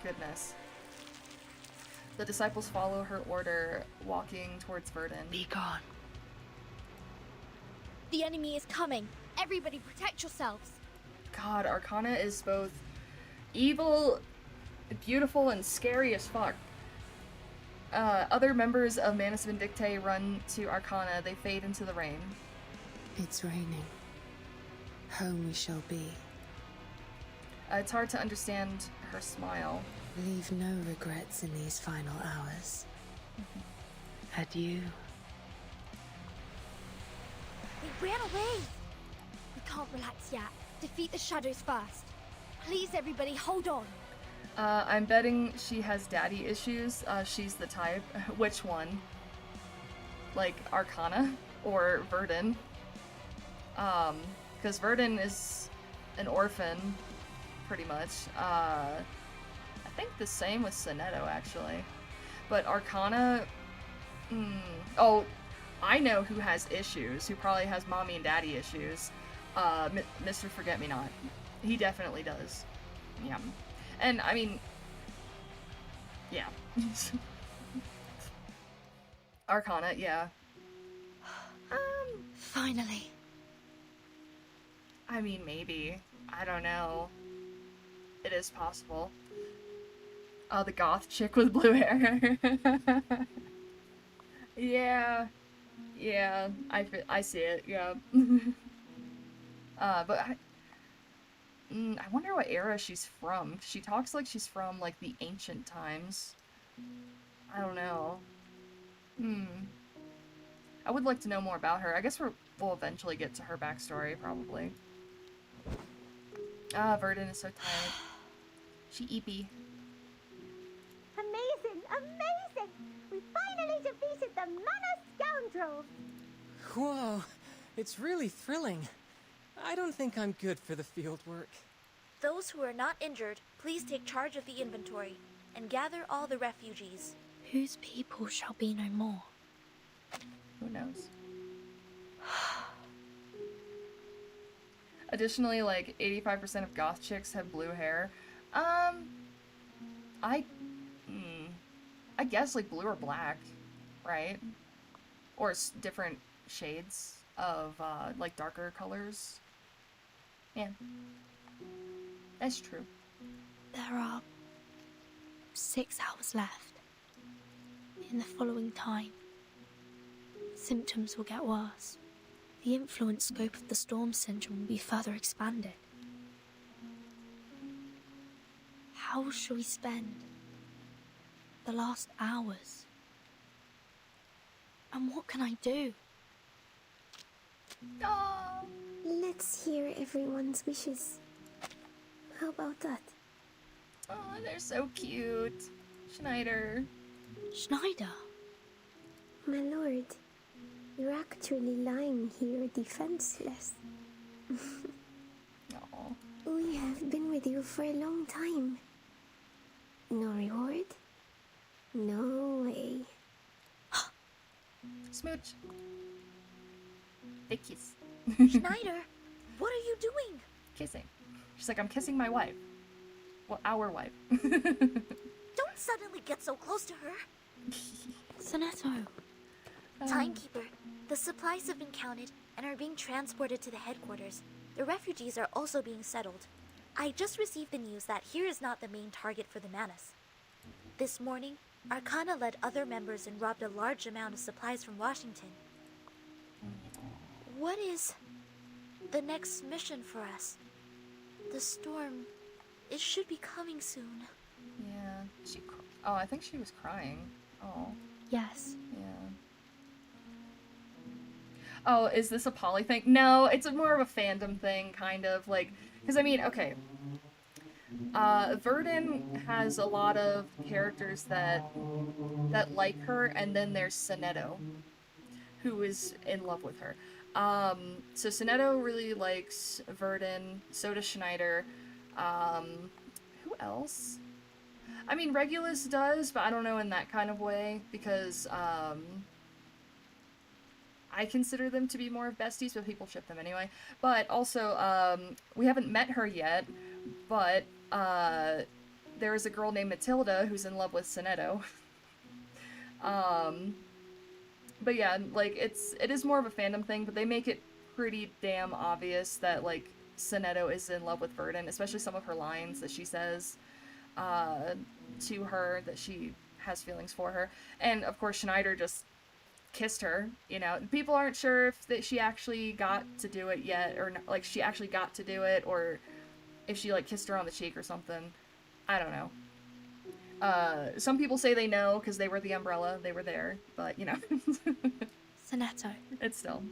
Goodness. The disciples follow her order, walking towards Verdun. Be gone. The enemy is coming. Everybody protect yourselves. God, Arcana is both evil, beautiful, and scary as fuck. Other members of Manus Vindictae run to Arcana. They fade into the rain. It's raining. Home we shall be. It's hard to understand her smile. Leave no regrets in these final hours. Adieu. They ran away. We can't relax yet. Defeat the shadows first. Please, everybody, hold on. I'm betting she has daddy issues. She's the type. Which one? Like, Arcana? Or Verdun? Because Verdun is an orphan, pretty much. I think the same with Sonetto, actually. But Arcana... Oh, I know who has issues, who probably has mommy and daddy issues. Mr. Forget-Me-Not. He definitely does. Yeah. And, I mean... Yeah. Arcana, yeah. Finally. I mean, maybe. I don't know. It is possible. Oh, the goth chick with blue hair. Yeah. Yeah, I see it, yeah. But I wonder what era she's from. She talks like she's from, like, the ancient times. I don't know. I would like to know more about her. I guess we'll eventually get to her backstory, probably. Verdun is so tired. She eepy. Amazing! Amazing! We finally defeated the Mana scoundrels! Whoa, it's really thrilling. I don't think I'm good for the field work. Those who are not injured, please take charge of the inventory and gather all the refugees. Whose people shall be no more? Who knows? Additionally, like, 85% of goth chicks have blue hair. I guess, like, blue or black, right? Or different shades of, like, darker colors. Yeah. That's true. There are 6 hours left. In the following time, symptoms will get worse. The influence scope of the storm syndrome will be further expanded. How shall we spend the last hours? And what can I do? Oh. Let's hear everyone's wishes. How about that? Oh, they're so cute. Schneider. Schneider? My lord, you're actually lying here defenseless. We have been with you for a long time. No reward? No way. Smooch. Big kiss. Schneider, what are you doing? Kissing. She's like, I'm kissing my wife. Well, our wife. Don't suddenly get so close to her. Sonetto. Timekeeper, the supplies have been counted and are being transported to the headquarters. The refugees are also being settled. I just received the news that here is not the main target for the Manus. This morning, Arcana led other members and robbed a large amount of supplies from Washington. What is the next mission for us? The storm, it should be coming soon. Yeah. Oh, I think she was crying. Oh. Yes. Yeah. Oh, is this a poly thing? No, it's more of a fandom thing, kind of, like, because, I mean, okay. Verdun has a lot of characters that like her, and then there's Sonetto, who is in love with her. So Sonetto really likes Verdun, so does Schneider. Who else? I mean, Regulus does, but I don't know in that kind of way, because, I consider them to be more of besties, but people ship them anyway. But also, we haven't met her yet, but, there is a girl named Matilda who's in love with Sonetto. But yeah, like, it is more of a fandom thing, but they make it pretty damn obvious that, like, Sonetto is in love with Verdun, especially some of her lines that she says, to her, that she has feelings for her. And, of course, Schneider just kissed her, you know. People aren't sure if that she actually got to do it yet, or, like, she actually got to do it, or if she, like, kissed her on the cheek or something. I don't know. Some people say they know because they were the umbrella, they were there, but, you know. Sonetto. It's still.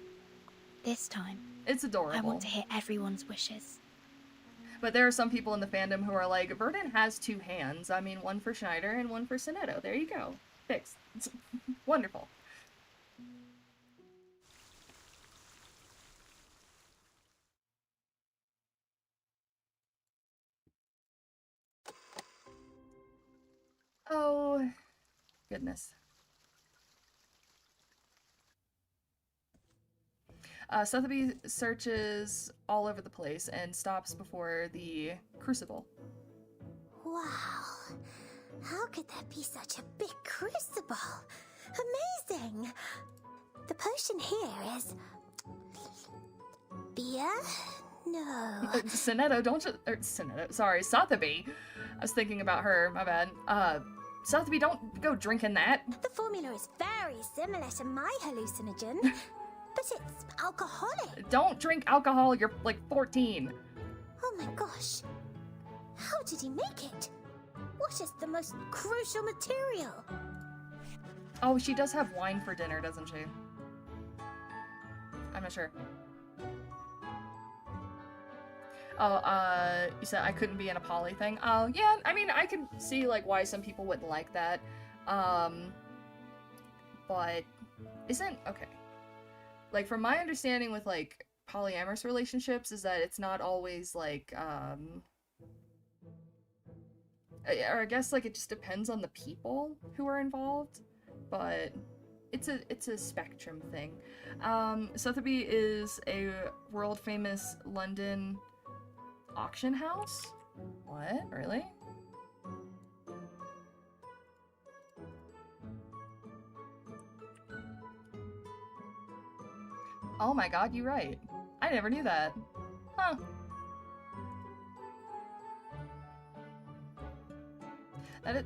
This time. It's adorable. I want to hear everyone's wishes. But there are some people in the fandom who are like, Verdun has 2 hands. I mean, one for Schneider and one for Sonetto. There you go. Fixed. It's wonderful. Oh, goodness. Sotheby searches all over the place and stops before the crucible. Wow. How could there be such a big crucible? Amazing! The potion here is... beer? No. Sonetto, don't you... Sonetto, sorry, Sotheby. I was thinking about her, my bad. Sotheby, don't go drinking that. The formula is very similar to my hallucinogen, but it's alcoholic. Don't drink alcohol, you're like 14. Oh my gosh. How did he make it? What is the most crucial material? Oh, she does have wine for dinner, doesn't she? I'm not sure. Oh, you said I couldn't be in a poly thing? Oh, yeah, I mean, I can see, like, why some people wouldn't like that. But isn't... Okay. Like, from my understanding with, like, polyamorous relationships is that it's not always, like, or I guess, like, it just depends on the people who are involved, but it's a spectrum thing. Sotheby is a world-famous London auction house? What? Really? Oh my god, you're right. I never knew that. Huh.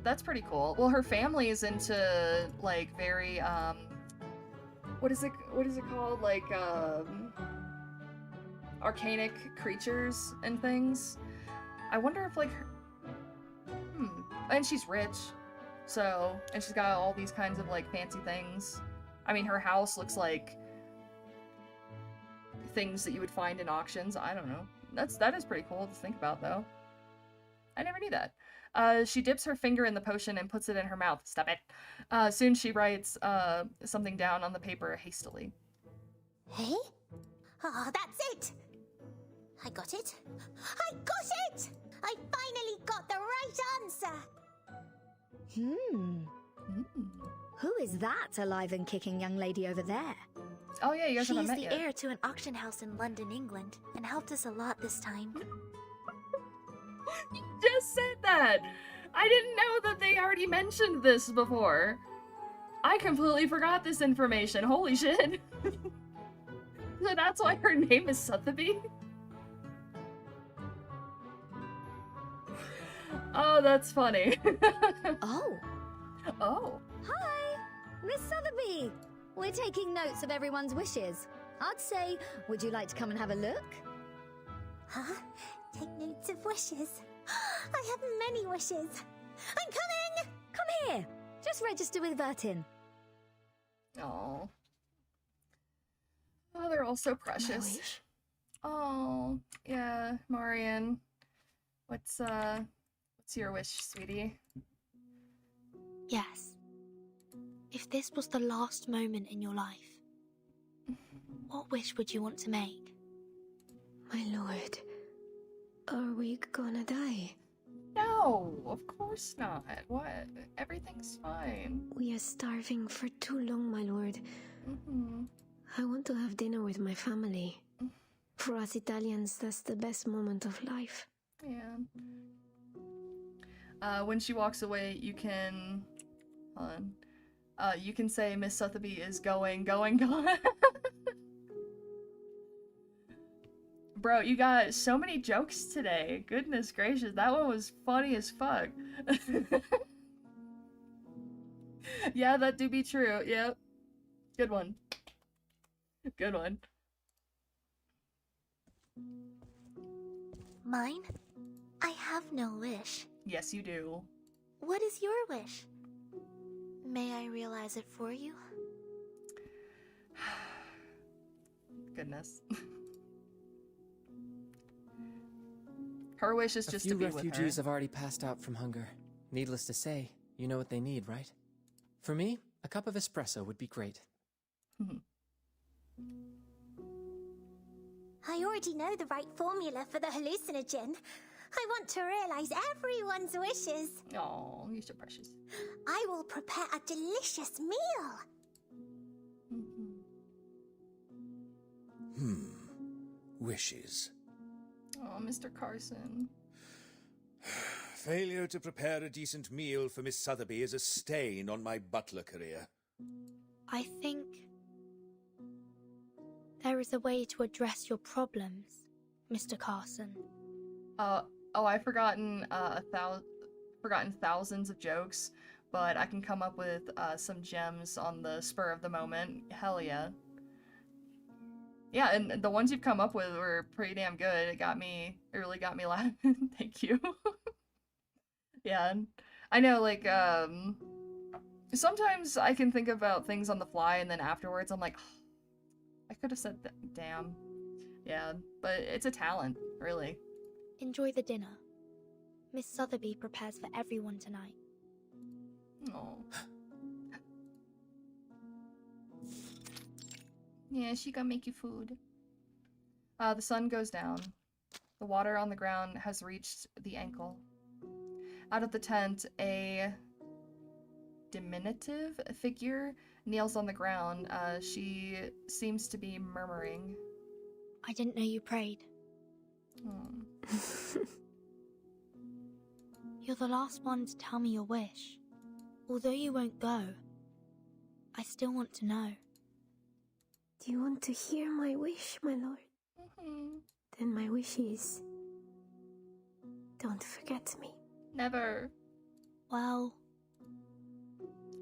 That's pretty cool. Well, her family is into, like, very, what is it called? Like, arcanic creatures and things. I wonder if, like, and she's rich, so, and she's got all these kinds of, like, fancy things. I mean, her house looks like things that you would find in auctions. I don't know. That is pretty cool to think about, though. I never knew that. She dips her finger in the potion and puts it in her mouth. Stop it. Soon she writes something down on the paper hastily. Hey? Oh, that's it! I got it. I got it! I finally got the right answer! Who is that alive and kicking young lady over there? Oh yeah, you guys haven't met She's yet. the heir to an auction house in London, England, and helped us a lot this time. You just said that! I didn't know that they already mentioned this before. I completely forgot this information. Holy shit. So that's why her name is Sotheby? Oh, that's funny. Oh. Oh. Hi, Miss Sotheby. We're taking notes of everyone's wishes. I'd say, would you like to come and have a look? Huh? Take notes of wishes. I have many wishes. I'm coming! Come Just register with Vertin. Oh. Oh, they're all so precious. Oh, yeah, Marian. What's your wish, sweetie? Yes. If this was the last moment in your life, what wish would you want to make? My lord, are we gonna die? No, of course not. What? Everything's fine. We are starving for too long, my lord. I want to have dinner with my family. For us Italians, that's the best moment of life. Yeah. When she walks away, you can... Hold on. You can say Miss Sotheby is going. Bro, you got so many jokes today. Goodness gracious, that one was funny as fuck. Yeah, that do be true. Yep. Good one. Good one. Mine? I have no wish. Yes, you do. What is your wish? May I realize it for you? Goodness. Her wish is just to be with her. A few refugees have already passed out from hunger. Needless to say, you know what they need, right? For me, a cup of espresso would be great. I already know the right formula for the hallucinogen. I want to realize everyone's wishes. Oh, you're so precious. I will prepare a delicious meal. Wishes. Oh, Mr. Carson. Failure to prepare a decent meal for Miss Sotheby is a stain on my butler career. I think there is a way to address your problems, Mr. Carson. Oh, I've forgotten thousands of jokes, but I can come up with some gems on the spur of the moment. Hell yeah. Yeah, and the ones you've come up with were pretty damn good. It really got me laughing. Thank you. Yeah, I know, like, sometimes I can think about things on the fly, and then afterwards I'm like, oh, I could have said that. Damn. Yeah, but it's a talent, really. Enjoy the dinner. Miss Sotheby prepares for everyone tonight. Oh. Yeah, she gonna make you food. The sun goes down. The water on the ground has reached the ankle. Out of the tent, a diminutive figure kneels on the ground. She seems to be murmuring. I didn't know you prayed. You're the last one to tell me your wish. Although you won't go, I still want to know. Do you want to hear my wish, my lord? Then my wish is... don't forget me. Never. Well...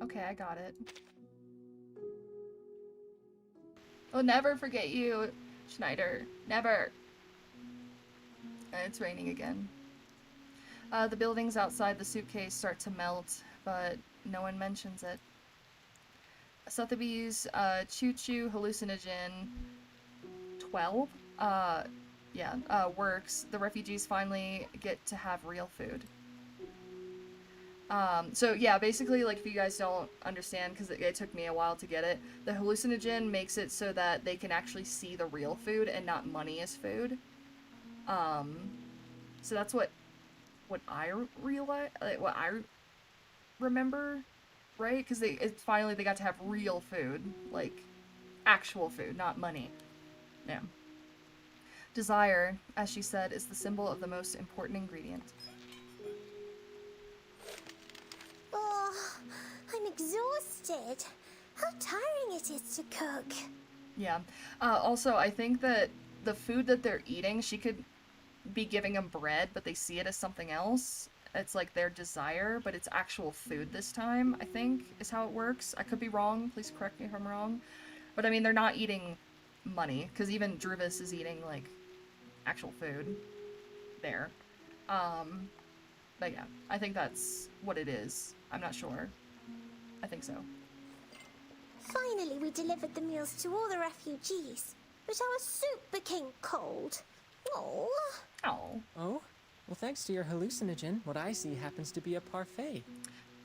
Okay, I got it. I'll never forget you, Schneider. Never. And it's raining again. The buildings outside the suitcase start to melt, but no one mentions it. Sotheby's choo-choo hallucinogen 12 works. The refugees finally get to have real food. So yeah, basically, like, if you guys don't understand, because it took me a while to get it, the hallucinogen makes it so that they can actually see the real food and not money as food. So that's what I realize, like, what I remember, right? Because finally they got to have real food, like actual food, not money. Yeah. Desire, as she said, is the symbol of the most important ingredient. Oh, I'm exhausted. How tiring it is to cook. Yeah. Also, I think that the food that they're eating, she could be giving them bread, but they see it as something else. It's like their desire, but it's actual food this time, I think, is how it works. I could be wrong. Please correct me if I'm wrong. But I mean, they're not eating money, because even Druvis is eating, like, actual food there. But yeah, I think that's what it is. I'm not sure. I think so. Finally, we delivered the meals to all the refugees, but our soup became cold. Oh. Oh. Oh? Well, thanks to your hallucinogen, what I see happens to be a parfait.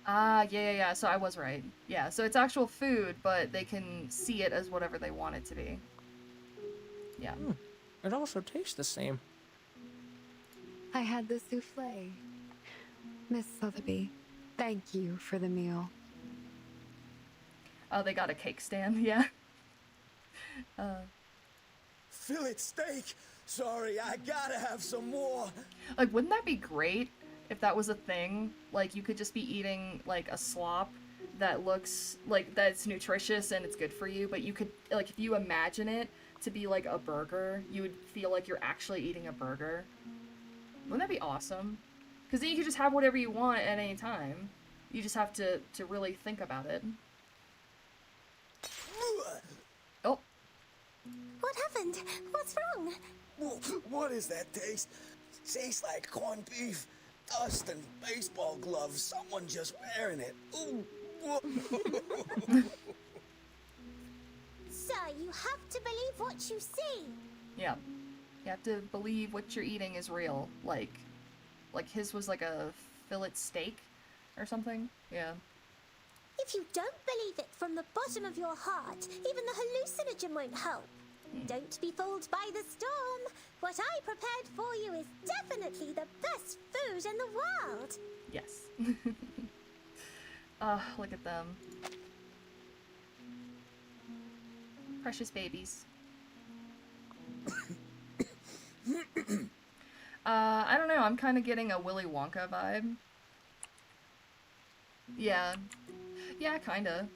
Ah, yeah. So I was right. Yeah, so it's actual food, but they can see it as whatever they want it to be. Yeah. It also tastes the same. I had the souffle. Miss Sotheby, thank you for the meal. Oh, they got a cake stand, yeah. Fillet steak! Sorry, I gotta have some more. Like, wouldn't that be great if that was a thing? Like, you could just be eating, like, a slop that looks like that's nutritious and it's good for you, but you could, like, if you imagine it to be like a burger, you would feel like you're actually eating a burger. Wouldn't that be awesome? Because then you could just have whatever you want at any time. You just have to really think about it. Oh. What happened? What's wrong? What is that taste? Tastes like corned beef, dust, and baseball gloves. Someone just wearing it. Ooh. Sir, you have to believe what you see. Yeah. You have to believe what you're eating is real. Like his was like a fillet steak or something. Yeah. If you don't believe it from the bottom of your heart, even the hallucinogen won't help. Don't be fooled by the storm. What I prepared for you is definitely the best food in the world. Yes. Look at them. Precious babies. I don't know, I'm kind of getting a Willy Wonka vibe. Yeah. Yeah, kinda.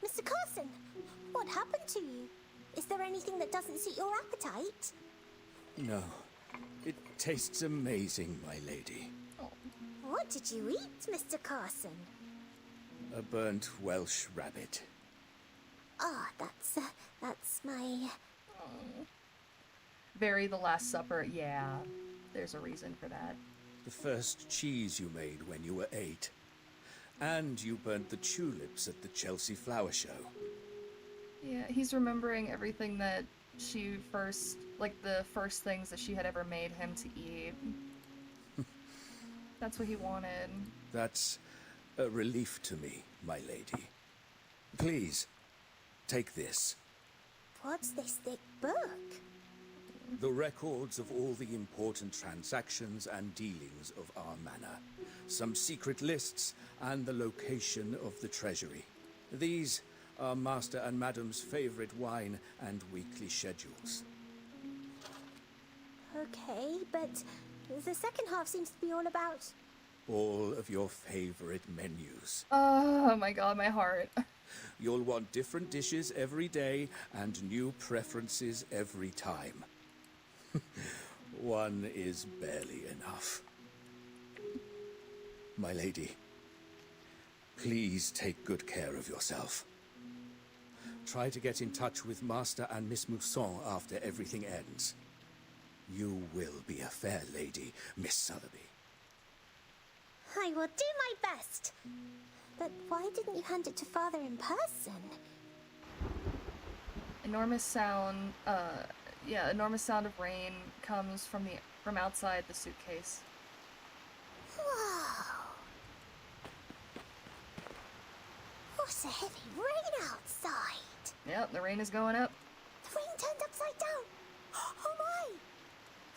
Mr. Carson, what happened to you? Is there anything that doesn't suit your appetite? No. It tastes amazing, my lady. What did you eat, Mr. Carson? A burnt Welsh rabbit. Ah, that's my... Very The Last Supper, yeah. There's a reason for that. The first cheese you made when you were 8. And you burnt the tulips at the Chelsea Flower Show. Yeah, he's remembering everything that she first, like the first things that she had ever made him to eat. That's what he wanted. That's a relief to me, my lady. Please, take this. What's this thick book? The records of all the important transactions and dealings of our manor. Some secret lists and the location of the treasury. These are Master and Madam's favorite wine and weekly schedules. Okay, but the second half seems to be all about... All of your favorite menus. Oh my god, my heart. You'll want different dishes every day and new preferences every time. One is barely enough. My lady, please take good care of yourself. Try to get in touch with Master and Miss Mousson after everything ends. You will be a fair lady, Miss Sotheby. I will do my best. But why didn't you hand it to Father in person? Enormous sound of rain comes from outside the suitcase. Wow. What a heavy rain outside. Yep, the rain is going up. The rain turned upside down. Oh my!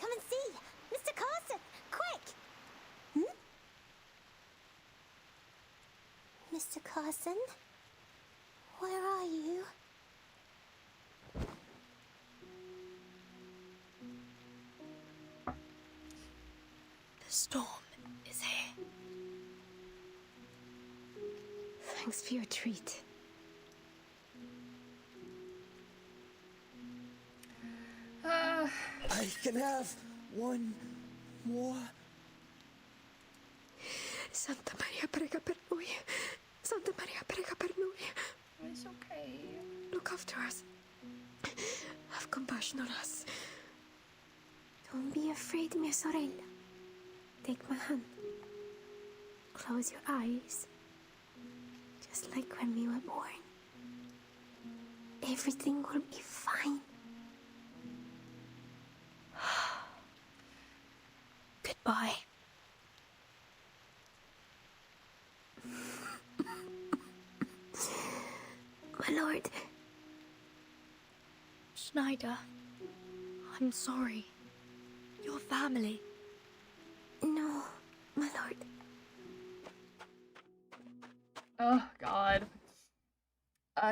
Come and see! Mr. Carson, quick! Mr. Carson? Where are you? The storm is here. Thanks for your treat. I can have one more. Santa Maria, prega per noi. Santa Maria, prega per noi. It's okay. Look after us. Have compassion on us. Don't be afraid, mia sorella. Take my hand. Close your eyes. Just like when we were born. Everything will be fine. Goodbye. My lord. Schneider. I'm sorry. Your family. No, my lord. Oh, God.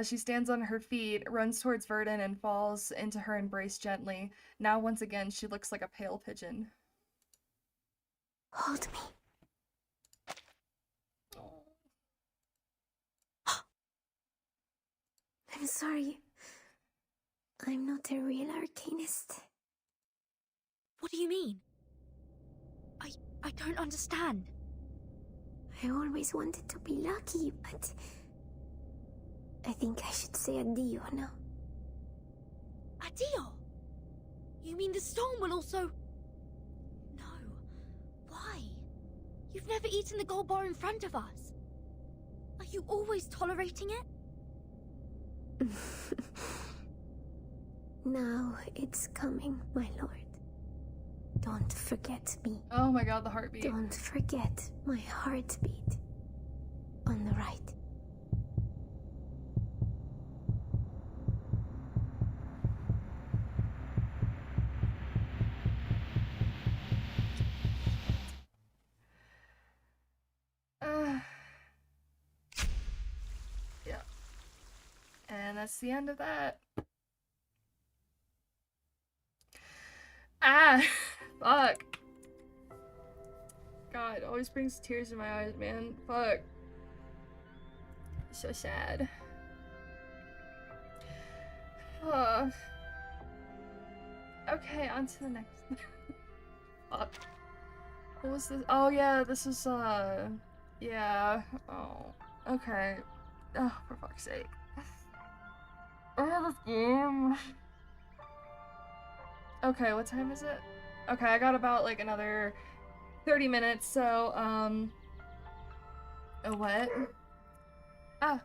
She stands on her feet, runs towards Verdon, and falls into her embrace gently. Now, once again, she looks like a pale pigeon. Hold me. I'm sorry. I'm not a real arcanist. What do you mean? I don't understand. I always wanted to be lucky, but I think I should say addio now. Addio? You mean the storm will also... No. Why? You've never eaten the gold bar in front of us. Are you always tolerating it? Now it's coming, my lord. Don't forget me. Oh my god, the heartbeat. Don't forget my heartbeat. On the right. Yeah. And that's the end of that. Ah! Fuck. God, it always brings tears in my eyes, man. Fuck. So sad. Okay, on to the next. Fuck. What was this? Oh yeah, this is yeah. Oh. Okay. Oh, for fuck's sake. Oh, this game. Okay, what time is it? Okay, I got about like another 30 minutes, so a what? Ah.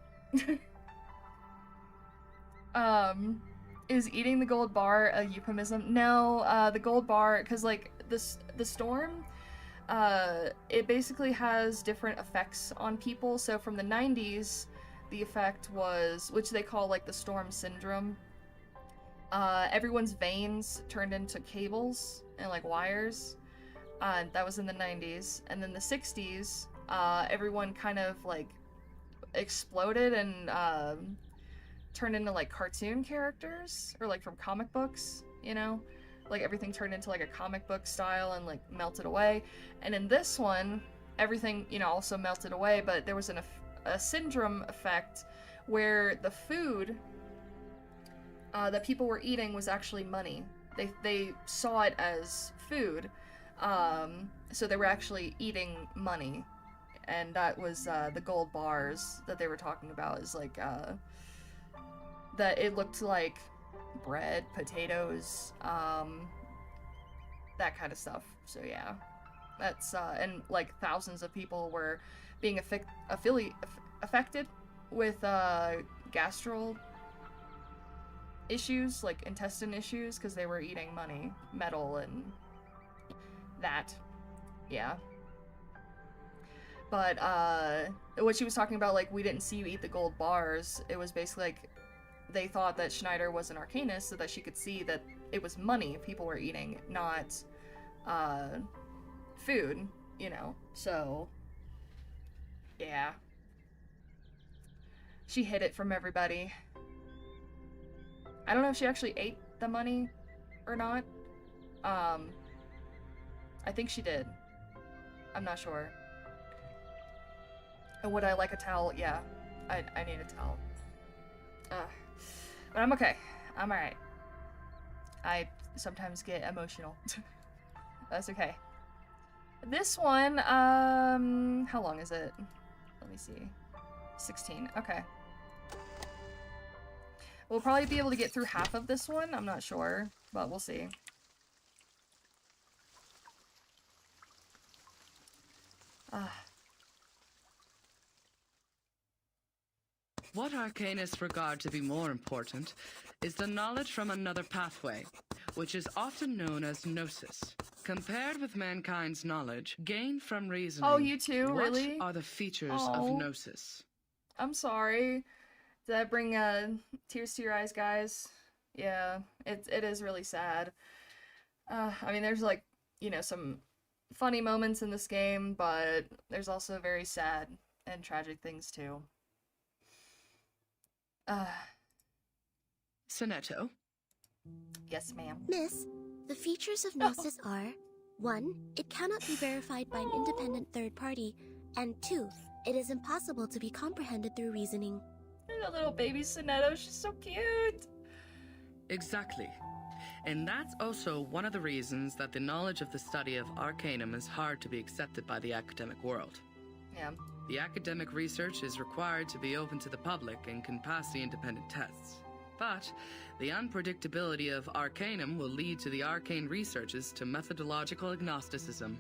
Is eating the gold bar a euphemism? No, the gold bar, cuz like the storm, it basically has different effects on people. So from the 90s, the effect was, which they call like the storm syndrome. Everyone's veins turned into cables and like wires. That was in the 90s. And then the 60s, everyone kind of like exploded and turned into like cartoon characters, or like from comic books, you know? Like everything turned into like a comic book style and like melted away. And in this one, everything, you know, also melted away, but there was a syndrome effect where the food that people were eating was actually money. They saw it as food, so they were actually eating money, and that was the gold bars that they were talking about. Is like that it looked like bread, potatoes, that kind of stuff. So yeah, that's and like thousands of people were being affected with gastral issues, like intestine issues, because they were eating money, metal, and that. Yeah. But what she was talking about, like, we didn't see you eat the gold bars, it was basically like they thought that Schneider was an arcanist so that she could see that it was money people were eating, not food, you know. So yeah, she hid it from everybody. I don't know if she actually ate the money or not. I think she did. I'm not sure. And would I like a towel? Yeah, I need a towel. But I'm okay. I'm alright. I sometimes get emotional. That's okay. This one, how long is it? Let me see. 16, okay. We'll probably be able to get through half of this one, I'm not sure, but we'll see. What arcanists regard to be more important is the knowledge from another pathway, which is often known as gnosis. Compared with mankind's knowledge gained from reasoning. Oh, you too? Really? What are the features of gnosis? I'm sorry. Did that bring tears to your eyes, guys? Yeah, it is really sad. I mean, there's like, you know, some funny moments in this game, but there's also very sad and tragic things too. Sonetto? Yes, ma'am. Miss, the features of Gnosis are 1. It cannot be verified by an independent third party, and 2. It is impossible to be comprehended through reasoning. There's a little baby Sonetto, she's so cute! Exactly. And that's also one of the reasons that the knowledge of the study of Arcanum is hard to be accepted by the academic world. Yeah. The academic research is required to be open to the public and can pass the independent tests. But the unpredictability of Arcanum will lead to the arcane researches to methodological agnosticism.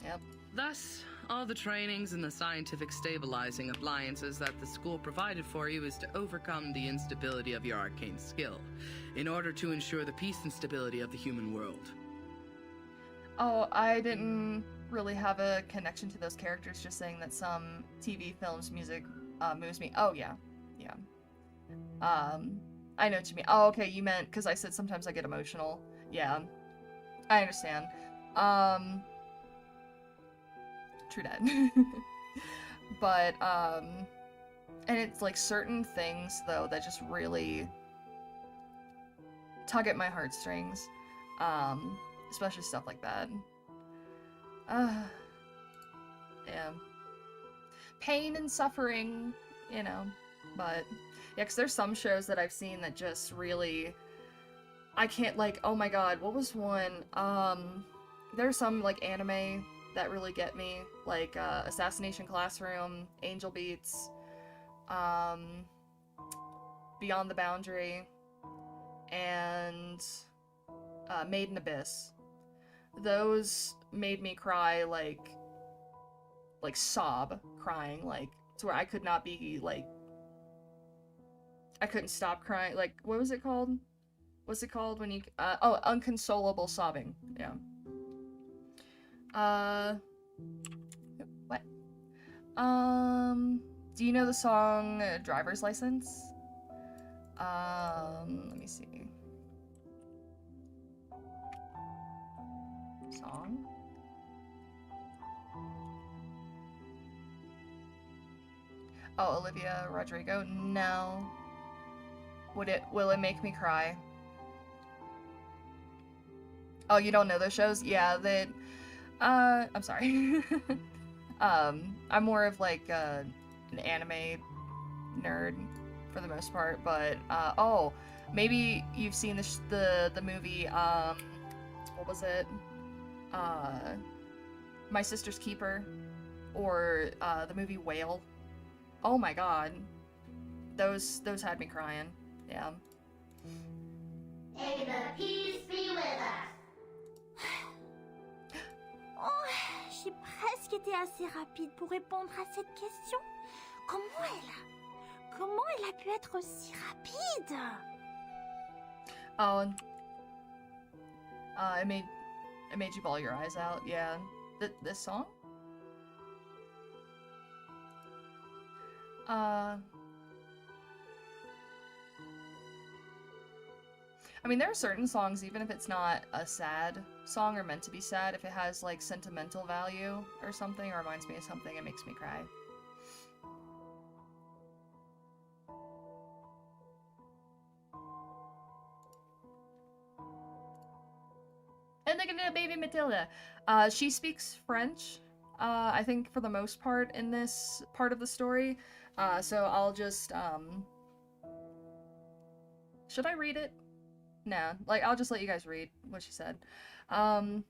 Yep. Thus, all the trainings and the scientific stabilizing appliances that the school provided for you is to overcome the instability of your arcane skill, in order to ensure the peace and stability of the human world. Oh, I didn't really have a connection to those characters, just saying that some TV, films, music moves me. Oh, yeah. Yeah. I know what you mean. Oh, okay, you meant, because I said sometimes I get emotional. Yeah. I understand. True that. But, and it's like certain things, though, that just really tug at my heartstrings. Especially stuff like that. Yeah. Pain and suffering, you know. But, yeah, because there's some shows that I've seen that just really... I can't, like, oh my god, what was one? There's some, like, anime that really get me. Like, Assassination Classroom, Angel Beats, Beyond the Boundary, and Made in Abyss. Those made me cry, like sob crying, like, to where I could not be, like, I couldn't stop crying. Like, what was it called? What's it called when you, oh, unconsolable sobbing, yeah. What? Do you know the song Driver's License? Let me see. Song? Oh, Olivia Rodrigo? No. Will it make me cry? Oh, you don't know those shows? Yeah, that, I'm sorry. I'm more of like, an anime nerd for the most part, but, oh, maybe you've seen the movie, what was it? My Sister's Keeper, or, the movie Whale. Oh my god. Those had me crying. Yeah. May the peace be with us. Oh, j'ai presque été assez rapide pour répondre à cette question. Comment elle a pu être aussi rapide? Oh, it made you bawl your eyes out. Yeah. This song? I mean, there are certain songs, even if it's not a sad song or meant to be sad, if it has, like, sentimental value or something, or reminds me of something, it makes me cry. And look at baby Matilda. She speaks French, I think, for the most part in this part of the story. So I'll just, should I read it? Nah, like, I'll just let you guys read what she said. If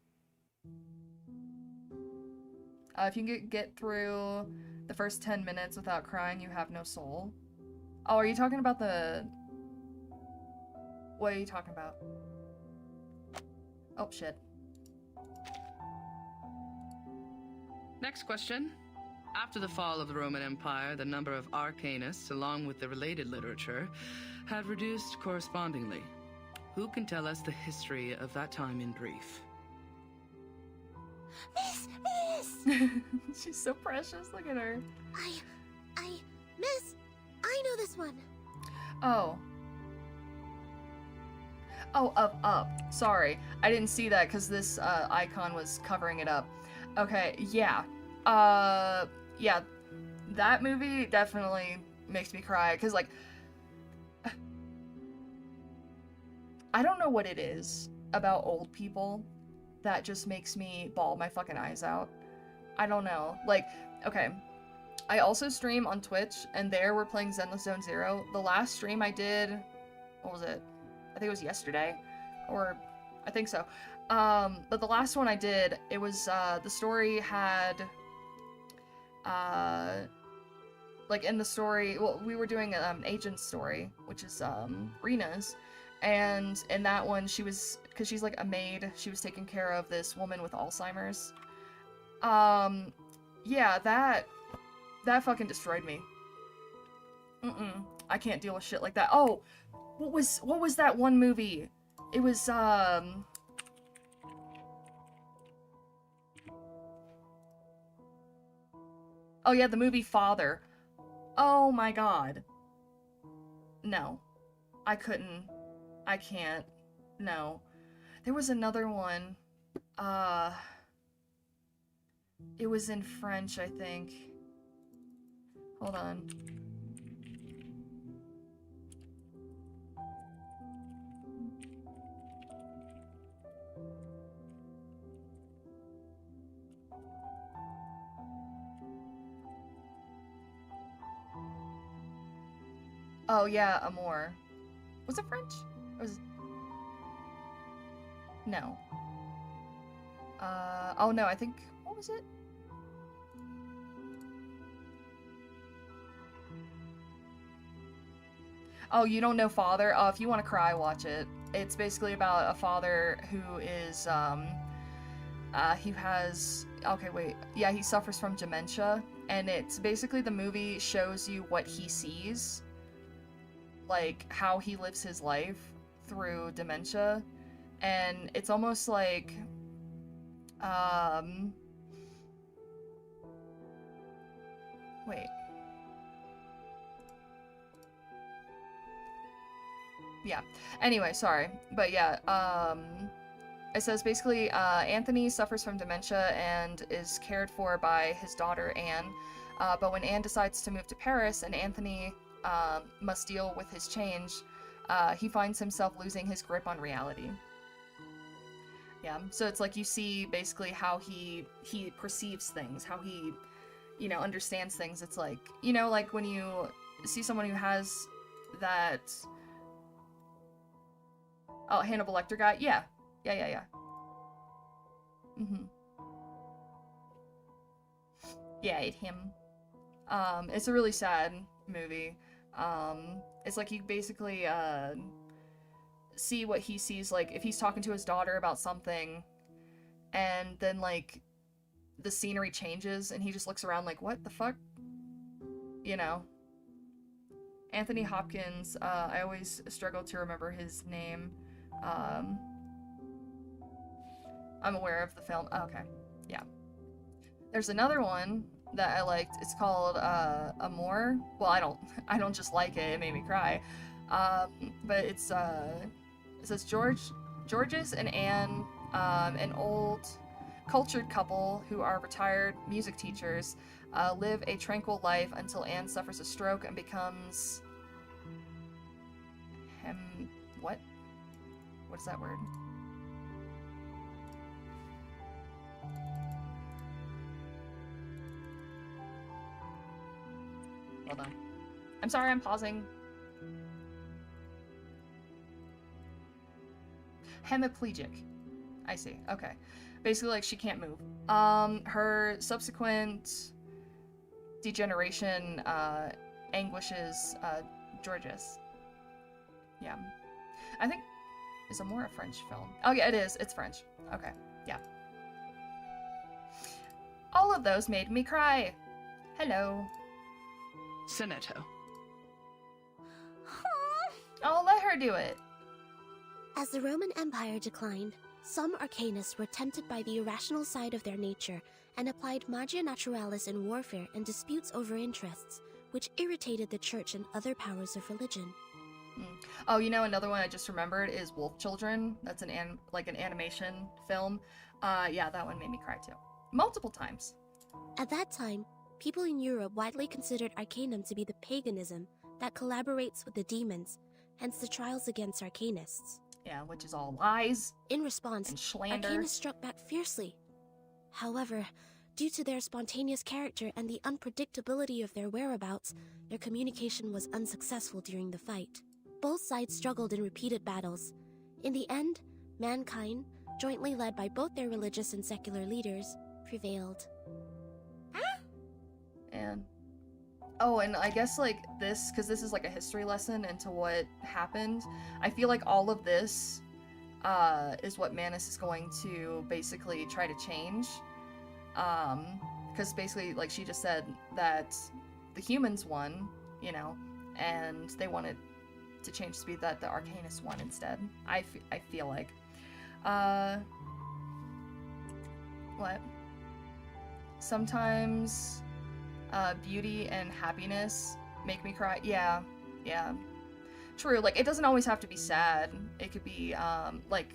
you can get through the first 10 minutes without crying, you have no soul. Oh, are you talking about the... What are you talking about? Oh, shit. Next question. After the fall of the Roman Empire, the number of arcanists, along with the related literature, had reduced correspondingly. Who can tell us the history of that time in brief? Miss! She's so precious, look at her. Miss, I know this one. Oh. Oh, up. Sorry. I didn't see that because this icon was covering it up. Okay, yeah. Yeah. That movie definitely makes me cry because, like, I don't know what it is about old people that just makes me bawl my fucking eyes out. I don't know. Like, okay. I also stream on Twitch, and there we're playing Zenless Zone Zero. The last stream I did, what was it? I think it was yesterday, or I think so. But the last one I did, it was, the story had, like in the story, well, we were doing Agent's story, which is, Rena's, and in that one, she was, because she's like a maid, she was taking care of this woman with Alzheimer's. Yeah, that fucking destroyed me. I can't deal with shit like that. Oh, what was that one movie? It was, oh yeah, the movie Father. Oh my god. No. I couldn't. I can't. No. There was another one. It was in French, I think. Hold on. Oh yeah, Amour. Was it French? Or was it... No. Oh no, I think... What was it? Oh, you don't know Father? Oh, if you want to cry, watch it. It's basically about a father who is, he has... Okay, wait. Yeah, he suffers from dementia, and it's basically the movie shows you what he sees, like, how he lives his life through dementia, and it's almost like, wait. Yeah. Anyway, sorry. But yeah, it says basically, Anthony suffers from dementia and is cared for by his daughter, Anne. But when Anne decides to move to Paris and Anthony must deal with his change, he finds himself losing his grip on reality. Yeah, so it's like you see basically how he perceives things, how he, you know, understands things. It's like, you know, like when you see someone who has that... Oh, Hannibal Lecter guy? Yeah. Yeah. Yeah, it's him. It's a really sad movie. It's like you basically, see what he sees, like, if he's talking to his daughter about something, and then, like, the scenery changes, and he just looks around like, what the fuck? You know? Anthony Hopkins, I always struggle to remember his name. I'm aware of the film. Oh, okay. Yeah. There's another one that I liked. It's called, Amour. Well, I don't just like it. It made me cry. But it's, it says Georges and Anne, an old cultured couple who are retired music teachers, live a tranquil life until Anne suffers a stroke and becomes... What? What is that word? Hold on. I'm sorry, I'm pausing. Hemiplegic. I see. Okay. Basically, like, she can't move. Her subsequent degeneration anguishes Georges. Yeah. I think... Is Amour a French film? Oh, yeah, it is. It's French. Okay. Yeah. All of those made me cry. Hello. Sonetto. Oh, let her do it. As the Roman Empire declined, some arcanists were tempted by the irrational side of their nature and applied magia naturalis in warfare and disputes over interests, which irritated the church and other powers of religion. Oh, you know, another one I just remembered is Wolf Children. That's an animation film. Yeah, that one made me cry too. Multiple times. At that time, people in Europe widely considered Arcanum to be the paganism that collaborates with the demons, hence the trials against Arcanists. Yeah, which is all lies. In response, and slander. Arcanists struck back fiercely. However, due to their spontaneous character and the unpredictability of their whereabouts, their communication was unsuccessful during the fight. Both sides struggled in repeated battles. In the end, mankind, jointly led by both their religious and secular leaders, prevailed. And oh, and I guess like this, because this is like a history lesson into what happened, I feel like all of this is what Manus is going to basically try to change. Because basically, like she just said, that the humans won, you know, and they wanted to change the speed that the Arcanists won instead. I feel like. What? Sometimes beauty and happiness make me cry. Yeah. True, like, it doesn't always have to be sad. It could be, like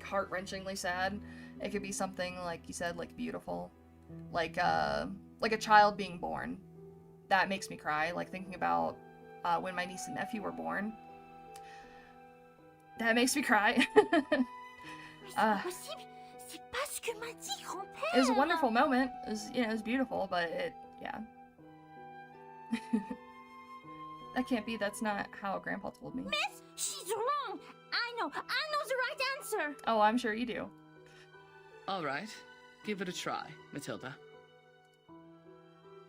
heart-wrenchingly sad. It could be something, like you said, like, beautiful. Like a child being born. That makes me cry. Like, thinking about when my niece and nephew were born. That makes me cry. It was a wonderful moment. It was, it was beautiful, but yeah. That can't be. That's not how Grandpa told me. Miss, she's wrong. I know the right answer. Oh, I'm sure you do. All right, give it a try, Matilda.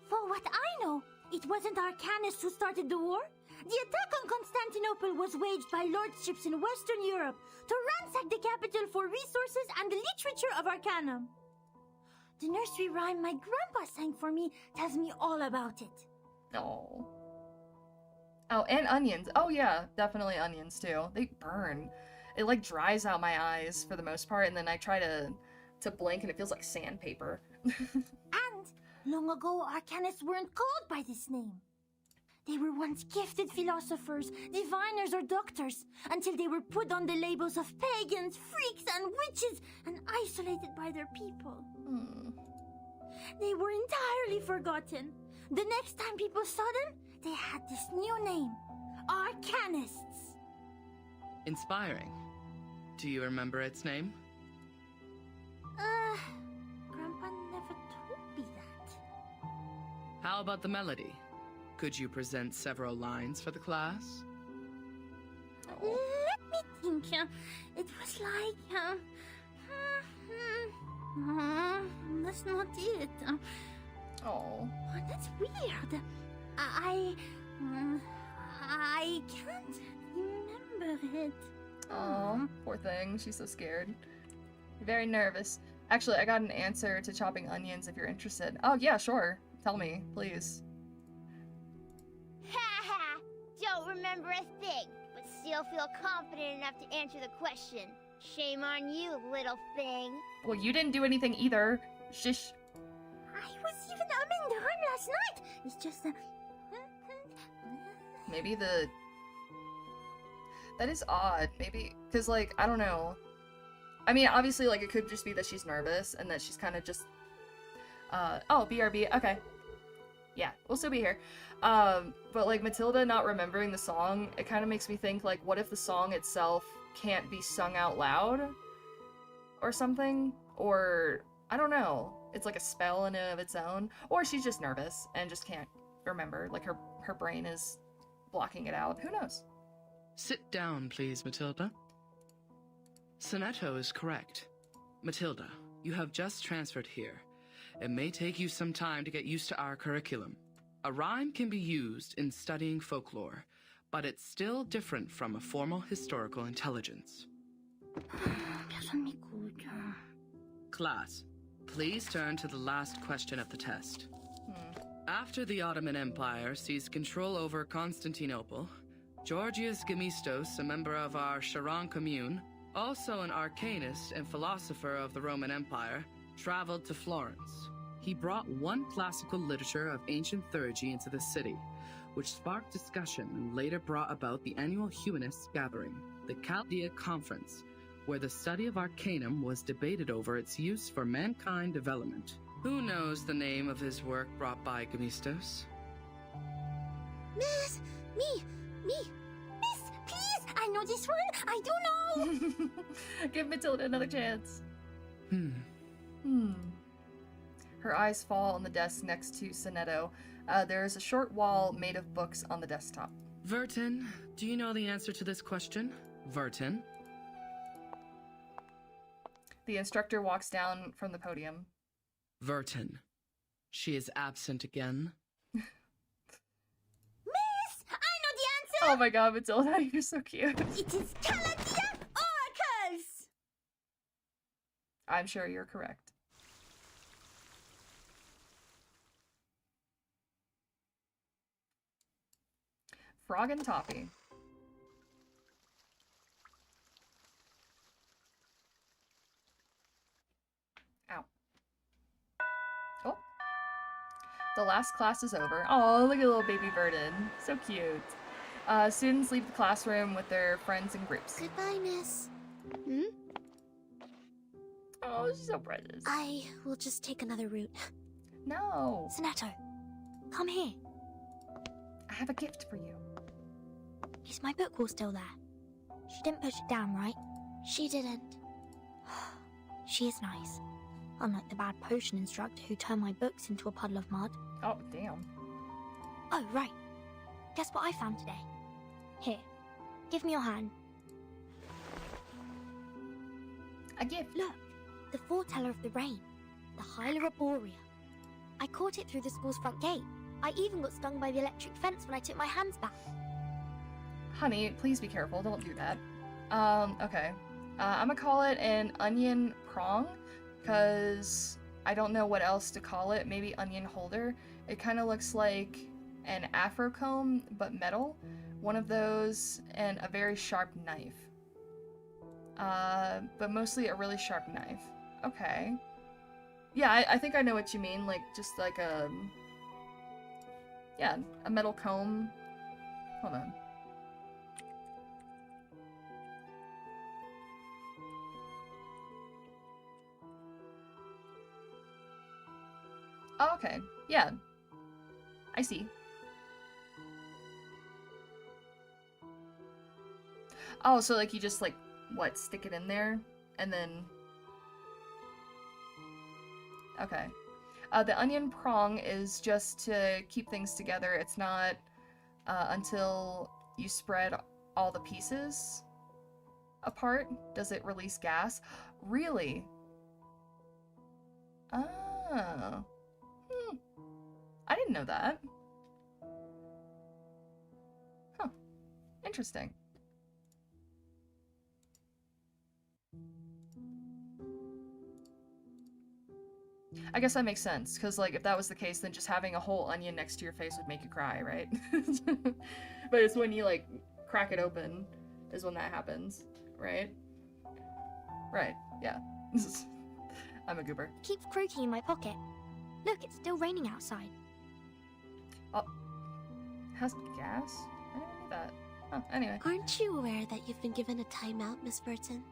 For what I know, it wasn't Arcanists who started the war. The attack on Constantinople was waged by lordships in Western Europe to ransack the capital for resources and the literature of Arcanum. The nursery rhyme my grandpa sang for me tells me all about it. Oh. Oh, and onions. Oh yeah, definitely onions too. They burn. It like dries out my eyes for the most part, and then I try to blink and it feels like sandpaper. And long ago, Arcanists weren't called by this name. They were once gifted philosophers, diviners, or doctors, until they were put on the labels of pagans, freaks, and witches, and isolated by their people. They were entirely forgotten. The next time people saw them, they had this new name, Arcanists. Inspiring. Do you remember its name? Grandpa never told me that. How about the melody? Could you present several lines for the class? Let me think. It was like, that's not it. Oh. That's weird. I can't remember it. Oh, poor thing. She's so scared. Very nervous. Actually, I got an answer to chopping onions if you're interested. Oh, yeah, sure. Tell me, please. Ha! Don't remember a thing, but still feel confident enough to answer the question. Shame on you, little thing. Well, you didn't do anything either. Shish. I was even umming the horn last night. It's just Maybe that is odd. Maybe, because, like, I don't know. I mean, obviously, like, it could just be that she's nervous and that she's kind of just... oh, BRB, okay. Yeah, we'll still be here. But, like, Matilda not remembering the song, it kind of makes me think, like, what if the song itself can't be sung out loud? Or something? Or, I don't know. It's like a spell in and of its own. Or she's just nervous and just can't remember. Like, her brain is blocking it out. Who knows? Sit down, please, Matilda. Sonetto is correct. Matilda, you have just transferred here. It may take you some time to get used to our curriculum. A rhyme can be used in studying folklore, but it's still different from a formal historical intelligence. Personne m'écoute. Class, please turn to the last question of the test. After the Ottoman Empire seized control over Constantinople, Georgius Gemistos, a member of our Charon commune, also an arcanist and philosopher of the Roman Empire, traveled to Florence. He brought one classical literature of ancient theurgy into the city, which sparked discussion and later brought about the annual humanists' gathering, the Chaldea Conference, where the study of arcanum was debated over its use for mankind development. Who knows the name of his work brought by Gemistos? Miss, Miss, please, I know this one, I do know! Give Matilda another chance. Her eyes fall on the desk next to Sonetto. There is a short wall made of books on the desktop. Vertin, do you know the answer to this question? Vertin? The instructor walks down from the podium. Vertin. She is absent again. Miss, I know the answer! Oh my god, Matilda, you're so cute. It is Chaldea oracles! I'm sure you're correct. Frog and Toppy. Ow. Oh. The last class is over. Oh, look at little baby Verdon. So cute. Students leave the classroom with their friends in groups. Goodbye, miss. Oh, she's so precious. I will just take another route. No. Sonetto, come here. I have a gift for you. Is my book all still there? She didn't push it down, right? She didn't. She is nice. Unlike the bad potion instructor who turned my books into a puddle of mud. Oh, damn. Oh, right. Guess what I found today? Here. Give me your hand. A gift. Look. The foreteller of the rain. The Hyla Arborea. I caught it through the school's front gate. I even got stung by the electric fence when I took my hands back. Honey, please be careful. Don't do that. Okay. I'm gonna call it an onion prong, because I don't know what else to call it. Maybe onion holder. It kind of looks like an afro comb, but metal. One of those, and a very sharp knife. But mostly a really sharp knife. Okay. Yeah, I think I know what you mean. Like, just like a... Yeah, a metal comb. Hold on. Oh, okay. Yeah. I see. Oh, so like you just like, what, stick it in there? And then... Okay. The onion prong is just to keep things together. It's not until you spread all the pieces apart does it release gas. Really? Oh. I didn't know that. Huh. Interesting. I guess that makes sense, because, like, if that was the case, then just having a whole onion next to your face would make you cry, right? But it's when you, like, crack it open is when that happens, right? Right, yeah. I'm a goober. It keeps croaking in my pocket. Look, it's still raining outside. Oh. Has gas? I didn't know that. Oh, anyway. Aren't you aware that you've been given a timeout, Miss Burton?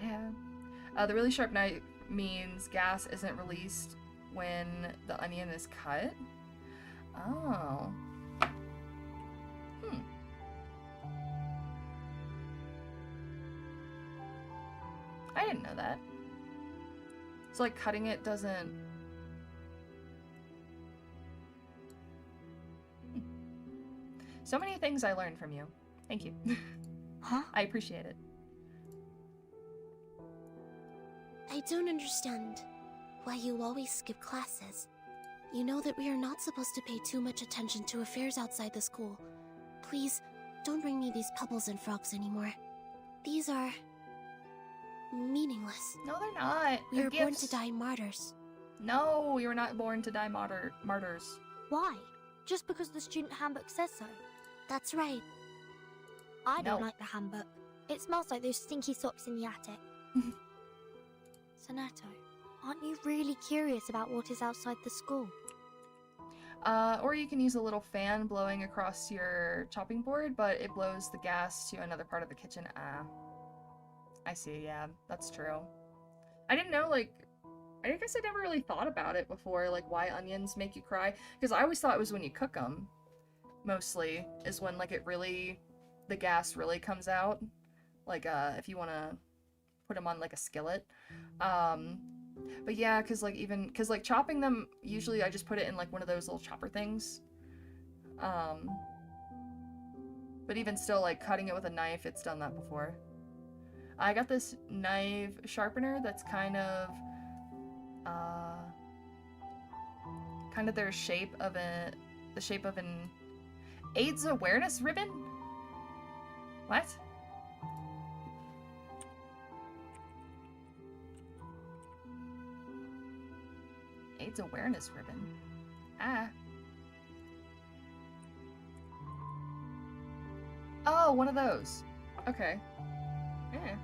Yeah. The really sharp knife means gas isn't released when the onion is cut. Oh. I didn't know that. So like cutting it doesn't... So many things I learned from you. Thank you. Huh? I appreciate it. I don't understand why you always skip classes. You know that we are not supposed to pay too much attention to affairs outside the school. Please, don't bring me these pebbles and frogs anymore. These are... meaningless. No, they're not. We They're are born gifts. to die martyrs. No, you were not born to die martyrs. Why? Just because the student handbook says so? That's right. I don't like the handbook. It smells like those stinky socks in the attic. Sonato, aren't you really curious about what is outside the school? Or you can use a little fan blowing across your chopping board, but it blows the gas to another part of the kitchen. I see, yeah, that's true. I didn't know, like, I guess I never really thought about it before, like, why onions make you cry. Because I always thought it was when you cook them, mostly, is when, like, the gas really comes out. Like, if you want to put them on, like, a skillet. But yeah, because like chopping them, usually I just put it in like one of those little chopper things. But even still, like cutting it with a knife, it's done that before. I got this knife sharpener that's kind of their shape of the shape of an AIDS awareness ribbon? What? AIDS awareness ribbon. Oh, one of those. Okay. Yeah.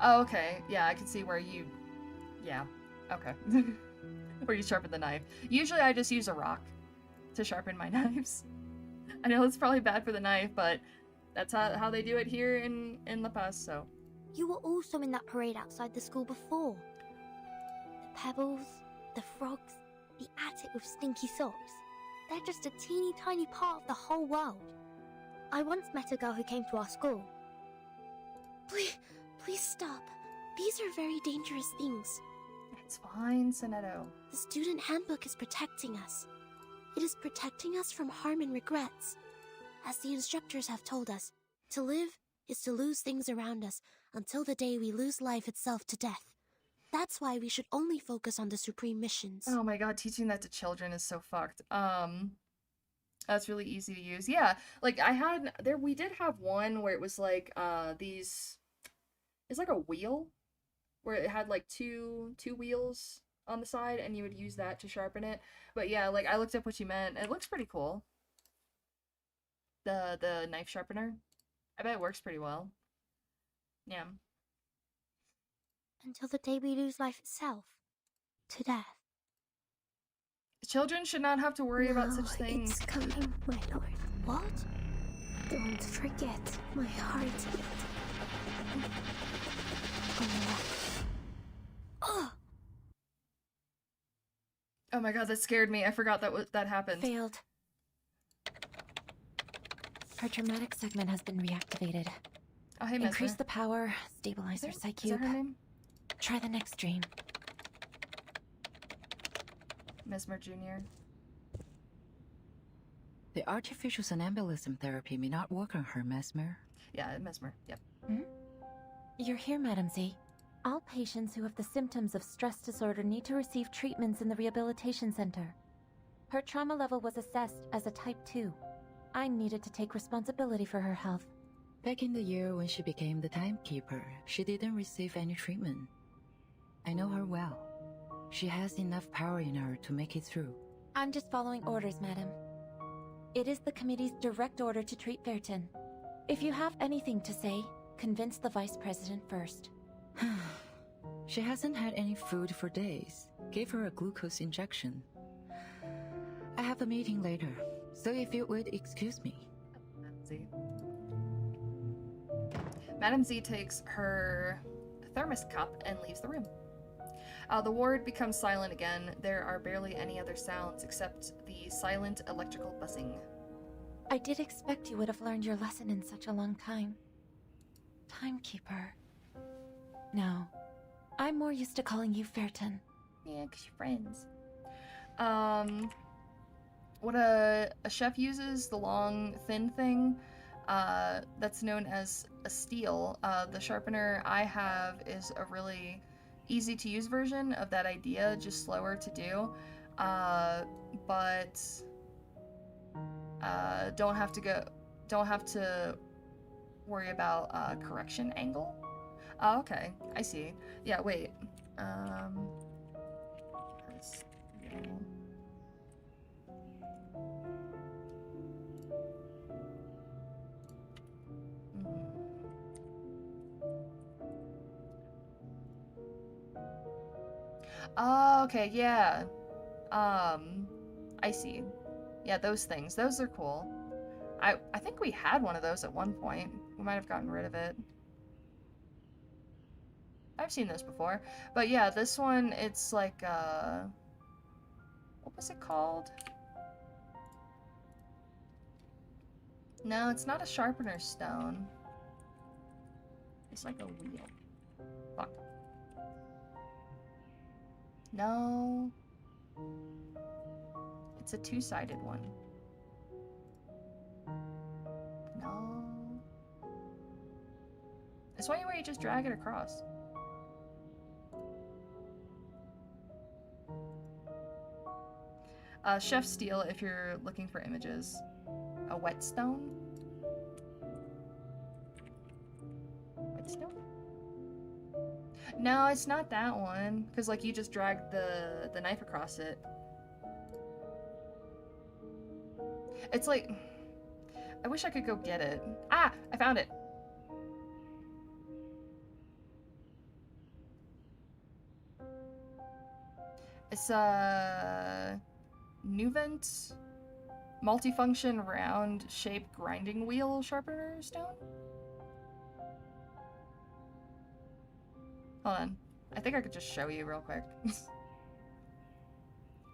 Oh, okay. Yeah, I can see where you... Yeah. Okay. Where you sharpen the knife. Usually I just use a rock to sharpen my knives. I know it's probably bad for the knife, but that's how they do it here in La Paz, so... You were also in that parade outside the school before. The pebbles, the frogs, the attic with stinky socks. They're just a teeny tiny part of the whole world. I once met a girl who came to our school. Please stop. These are very dangerous things. It's fine, Sonetto. The student handbook is protecting us. It is protecting us from harm and regrets. As the instructors have told us, to live is to lose things around us until the day we lose life itself to death. That's why we should only focus on the supreme missions. Oh my god, teaching that to children is so fucked. That's really easy to use. Yeah, like we did have one where it was like, it's like a wheel, where it had like two wheels on the side, and you would use that to sharpen it. But yeah, like I looked up what you meant. It looks pretty cool. The knife sharpener. I bet it works pretty well. Yeah. Until the day we lose life itself. To death. Children should not have to worry about such things. It's coming, my lord. What? Don't forget my heartbeat. Oh my god, that scared me. I forgot that happened. Failed. Her dramatic segment has been reactivated. Oh, hey, Mesmer. Increase the power, stabilize her psyche. Is that her name? Try the next dream. Mesmer Jr. The artificial somnambulism therapy may not work on her, Mesmer. Yeah, Mesmer, yep. You're here, Madam Z. All patients who have the symptoms of stress disorder need to receive treatments in the rehabilitation center. Her trauma level was assessed as a type 2. I needed to take responsibility for her health. Back in the year when she became the timekeeper, she didn't receive any treatment. I know her well. She has enough power in her to make it through. I'm just following orders, madam. It is the committee's direct order to treat Vertin. If you have anything to say, convince the vice president first. She hasn't had any food for days. Gave her a glucose injection. I have a meeting later, so if you would excuse me. Madam Z takes her thermos cup and leaves the room. The ward becomes silent again. There are barely any other sounds except the silent electrical buzzing. I did expect you would have learned your lesson in such a long time. Timekeeper. No. I'm more used to calling you Vertin. Yeah, 'cause you're friends. What a chef uses, the long, thin thing, that's known as a steel. The sharpener I have is a really easy-to-use version of that idea, just slower to do, but don't have to worry about correction angle. Oh, okay, I see. Yeah, wait. That's, yeah. Oh, okay, yeah. I see. Yeah, those things. Those are cool. I think we had one of those at one point. We might have gotten rid of it. I've seen those before. But yeah, this one, it's like, what was it called? No, it's not a sharpener's stone. It's like a wheel. Fuck. No. It's a two-sided one. No. It's one where you just drag it across. Chef Steel, if you're looking for images. A whetstone? Whetstone? No, it's not that one. Because, like, you just drag the knife across it. It's like... I wish I could go get it. Ah! I found it! It's a... Nuvent multifunction round shaped grinding wheel sharpener stone? Hold on. I think I could just show you real quick.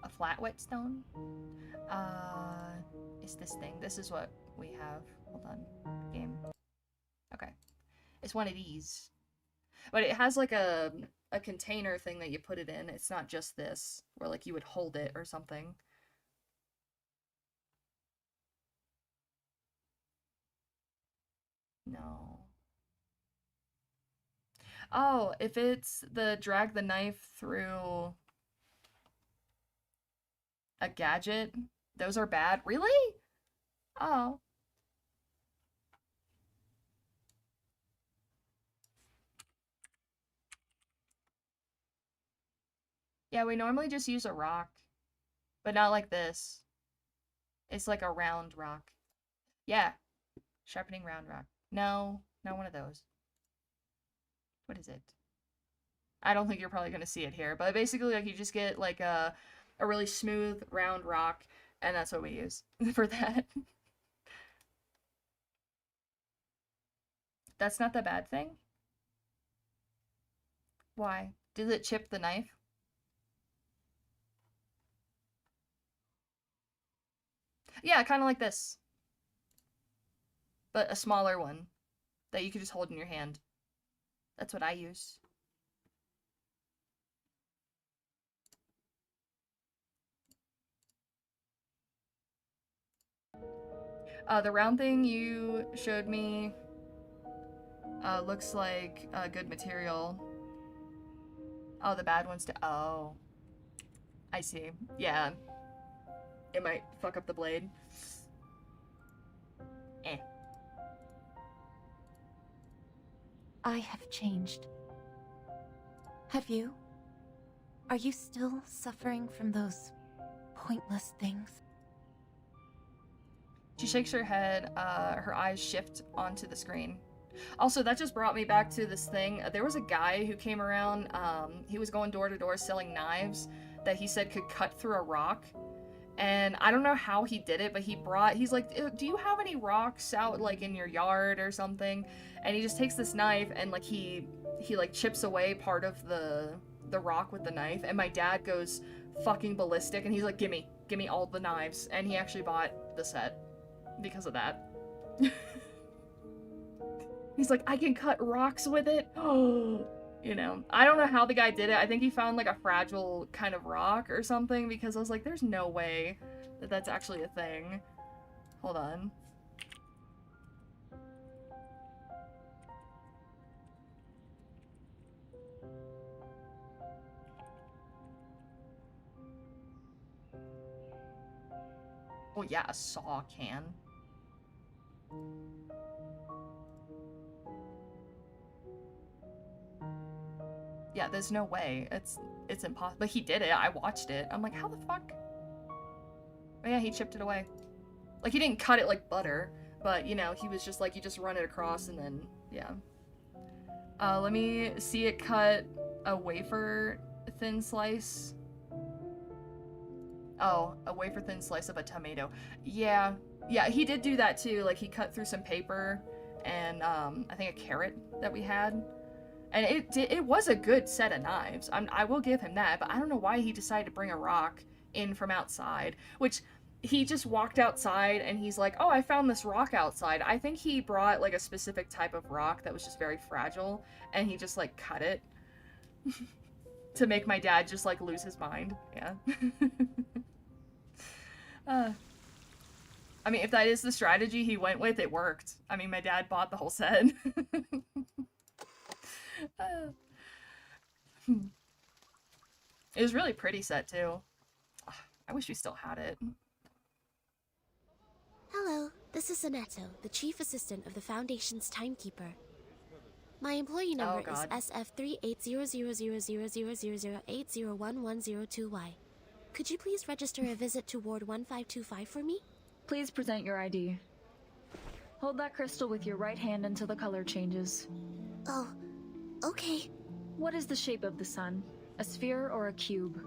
A flat whetstone? It's this thing. This is what we have. Hold on. Game. Okay. It's one of these. But it has like a container thing that you put it in. It's not just this, where like you would hold it or something. No. Oh, if it's the drag the knife through a gadget, those are bad. Really? Oh. Yeah, we normally just use a rock, but not like this. It's like a round rock. Yeah. Sharpening round rock. No, not one of those. What is it? I don't think you're probably going to see it here, but basically like you just get like a really smooth round rock, and that's what we use for that. That's not the bad thing? Why? Did it chip the knife? Yeah, kind of like this. But a smaller one that you could just hold in your hand. That's what I use. The round thing you showed me looks like good material. Oh, the bad ones oh. I see. Yeah. It might fuck up the blade. Eh. I have changed. Have you? Are you still suffering from those pointless things? She shakes her head, her eyes shift onto the screen. Also, that just brought me back to this thing. There was a guy who came around, he was going door to door selling knives that he said could cut through a rock. And I don't know how he did it, but he's like, do you have any rocks out like in your yard or something? And he just takes this knife and like he like chips away part of the rock with the knife. And my dad goes fucking ballistic and he's like, give me all the knives. And he actually bought the set because of that. He's like, I can cut rocks with it. Oh, you know, I don't know how the guy did it. I think he found like a fragile kind of rock or something because I was like, there's no way that that's actually a thing. Hold on. Oh yeah, a saw can. Yeah, there's no way. It's impossible. But he did it. I watched it. I'm like, how the fuck? But yeah, he chipped it away. Like, he didn't cut it like butter, but, you know, he was just like, you just run it across and then, yeah. Let me see it cut a wafer thin slice. Oh, a wafer thin slice of a tomato. Yeah, he did do that too. Like, he cut through some paper and, I think a carrot that we had. And it was a good set of knives. I will give him that, but I don't know why he decided to bring a rock in from outside, which he just walked outside and he's like, oh, I found this rock outside. I think he brought like a specific type of rock that was just very fragile and he just like cut it to make my dad just like lose his mind. Yeah. I mean, if that is the strategy he went with, it worked. I mean, my dad bought the whole set. It was really pretty set too. I wish we still had it. Hello, this is Annetto, the Chief Assistant of the Foundation's Timekeeper. My employee number is SF38000000801102Y. Could you please register a visit to Ward 1525 for me? Please present your ID. Hold that crystal with your right hand until the color changes. Oh, okay. What is the shape of the sun? A sphere or a cube?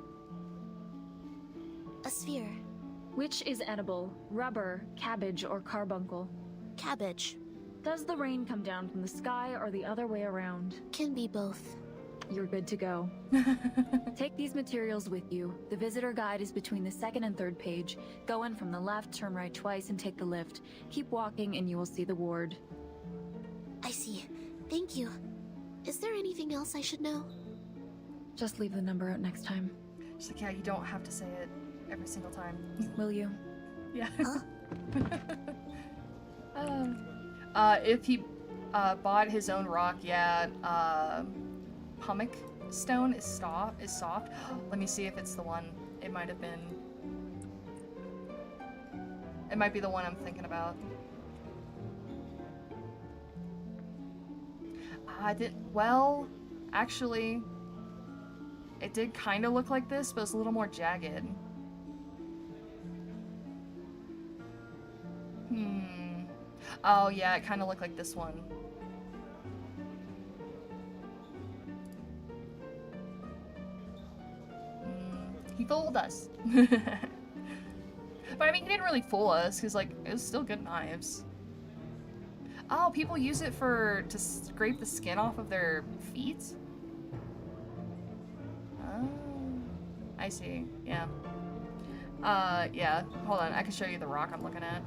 A sphere. Which is edible? Rubber, cabbage, or carbuncle? Cabbage. Does the rain come down from the sky or the other way around? Can be both. You're good to go. Take these materials with you. The visitor guide is between the second and third page. Go in from the left, turn right twice, and take the lift. Keep walking and you will see the ward. I see. Thank you. Is there anything else I should know? Just leave the number out next time. She's like, yeah, you don't have to say it every single time. Will you? Yeah. If he bought his own rock, yeah, pumic stone is soft. Let me see if it's the one. It might have been. It might be the one I'm thinking about. Well, actually, it did kind of look like this, but it's a little more jagged. Oh yeah, it kind of looked like this one. He fooled us. But I mean, he didn't really fool us, because like, it was still good knives. Oh, people use it to scrape the skin off of their feet? Oh, I see, yeah. Yeah, hold on, I can show you the rock I'm looking at.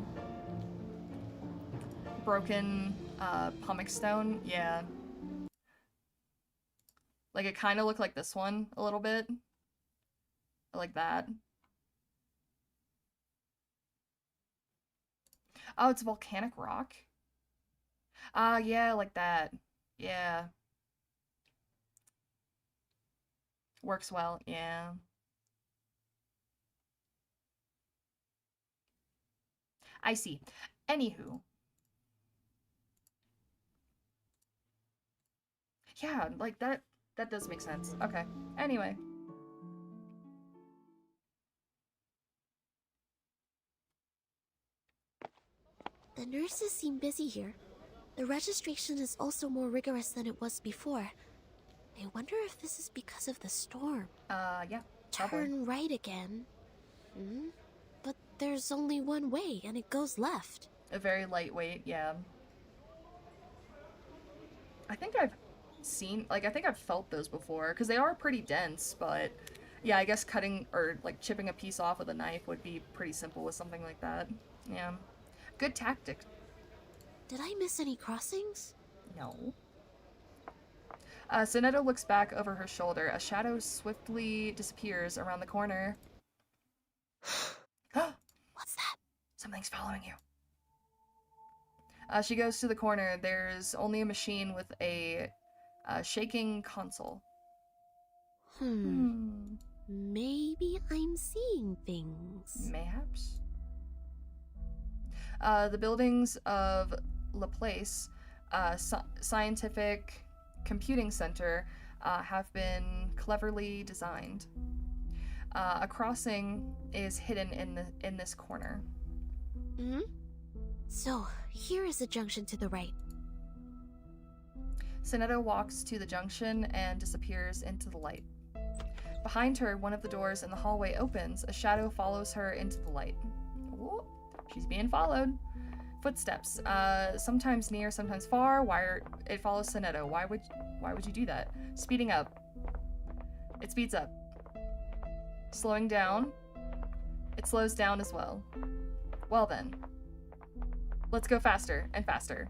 Broken, pumic stone, yeah. Like, it kind of looked like this one, a little bit. Like that. Oh, it's volcanic rock? Yeah, like that. Yeah. Works well, yeah. I see. Anywho. Yeah, like that does make sense. Okay. Anyway. The nurses seem busy here. The registration is also more rigorous than it was before. I wonder if this is because of the storm. Yeah. Probably. Turn right again. But there's only one way, and it goes left. A very lightweight, yeah. I think I've felt those before, because they are pretty dense, but yeah, I guess cutting or like chipping a piece off with a knife would be pretty simple with something like that. Yeah. Good tactic. Did I miss any crossings? No. Sonetta looks back over her shoulder. A shadow swiftly disappears around the corner. What's that? Something's following you. She goes to the corner. There's only a machine with a shaking console. Maybe I'm seeing things. Mayhaps. The buildings of La Place, Scientific Computing Center, have been cleverly designed. A crossing is hidden in this corner. Hmm? So, here is the junction to the right. Sonetta walks to the junction and disappears into the light. Behind her, one of the doors in the hallway opens. A shadow follows her into the light. Ooh, she's being followed. Footsteps, sometimes near, sometimes far. It follows Sonetta. Why would you do that? Speeding up. It speeds up. Slowing down. It slows down as well. Well then. Let's go faster and faster.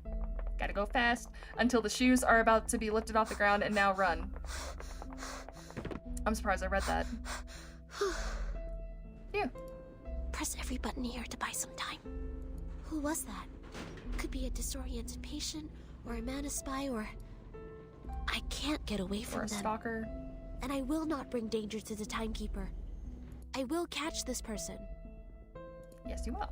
Gotta go fast until the shoes are about to be lifted off the ground, and now run. I'm surprised I read that. Yeah. Press every button here to buy some time. Who was that? Could be a disoriented patient, or a mana spy, or... I can't get away from them. Or a stalker. And I will not bring danger to the timekeeper. I will catch this person. Yes, you will.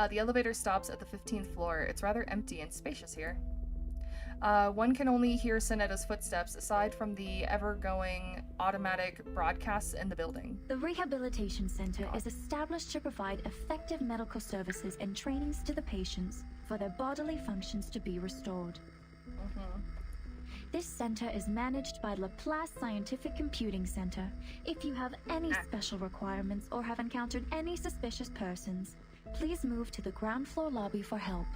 The elevator stops at the 15th floor. It's rather empty and spacious here. One can only hear Sonetta's footsteps aside from the ever-going automatic broadcasts in the building. The Rehabilitation Center is established to provide effective medical services and trainings to the patients for their bodily functions to be restored. This center is managed by Laplace Scientific Computing Center. If you have any special requirements or have encountered any suspicious persons, please move to the ground floor lobby for help.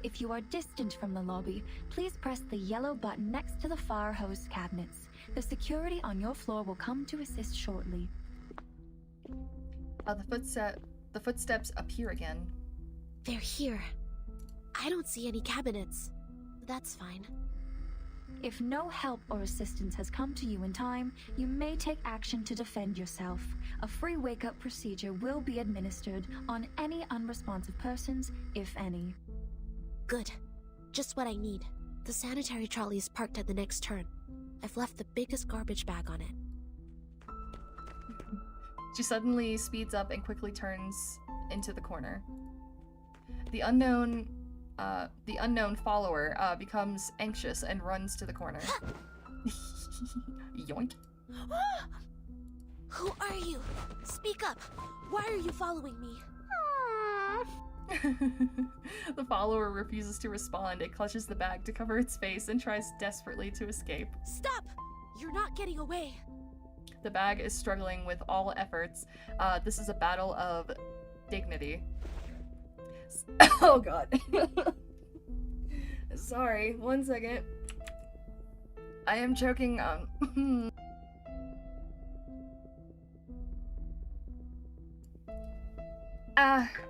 If you are distant from the lobby, please press the yellow button next to the fire hose cabinets. The security on your floor will come to assist shortly. The footsteps appear again. They're here. I don't see any cabinets. That's fine. If no help or assistance has come to you in time, you may take action to defend yourself. A free wake-up procedure will be administered on any unresponsive persons, if any. Good. Just what I need. The sanitary trolley is parked at the next turn. I've left the biggest garbage bag on it. She suddenly speeds up and quickly turns into the corner. The unknown follower becomes anxious and runs to the corner. Yoink. Who are you? Speak up. Why are you following me? The follower refuses to respond. It clutches the bag to cover its face and tries desperately to escape. Stop! You're not getting away. The bag is struggling with all efforts. This is a battle of dignity. Oh god. Sorry, 1 second. I am choking on...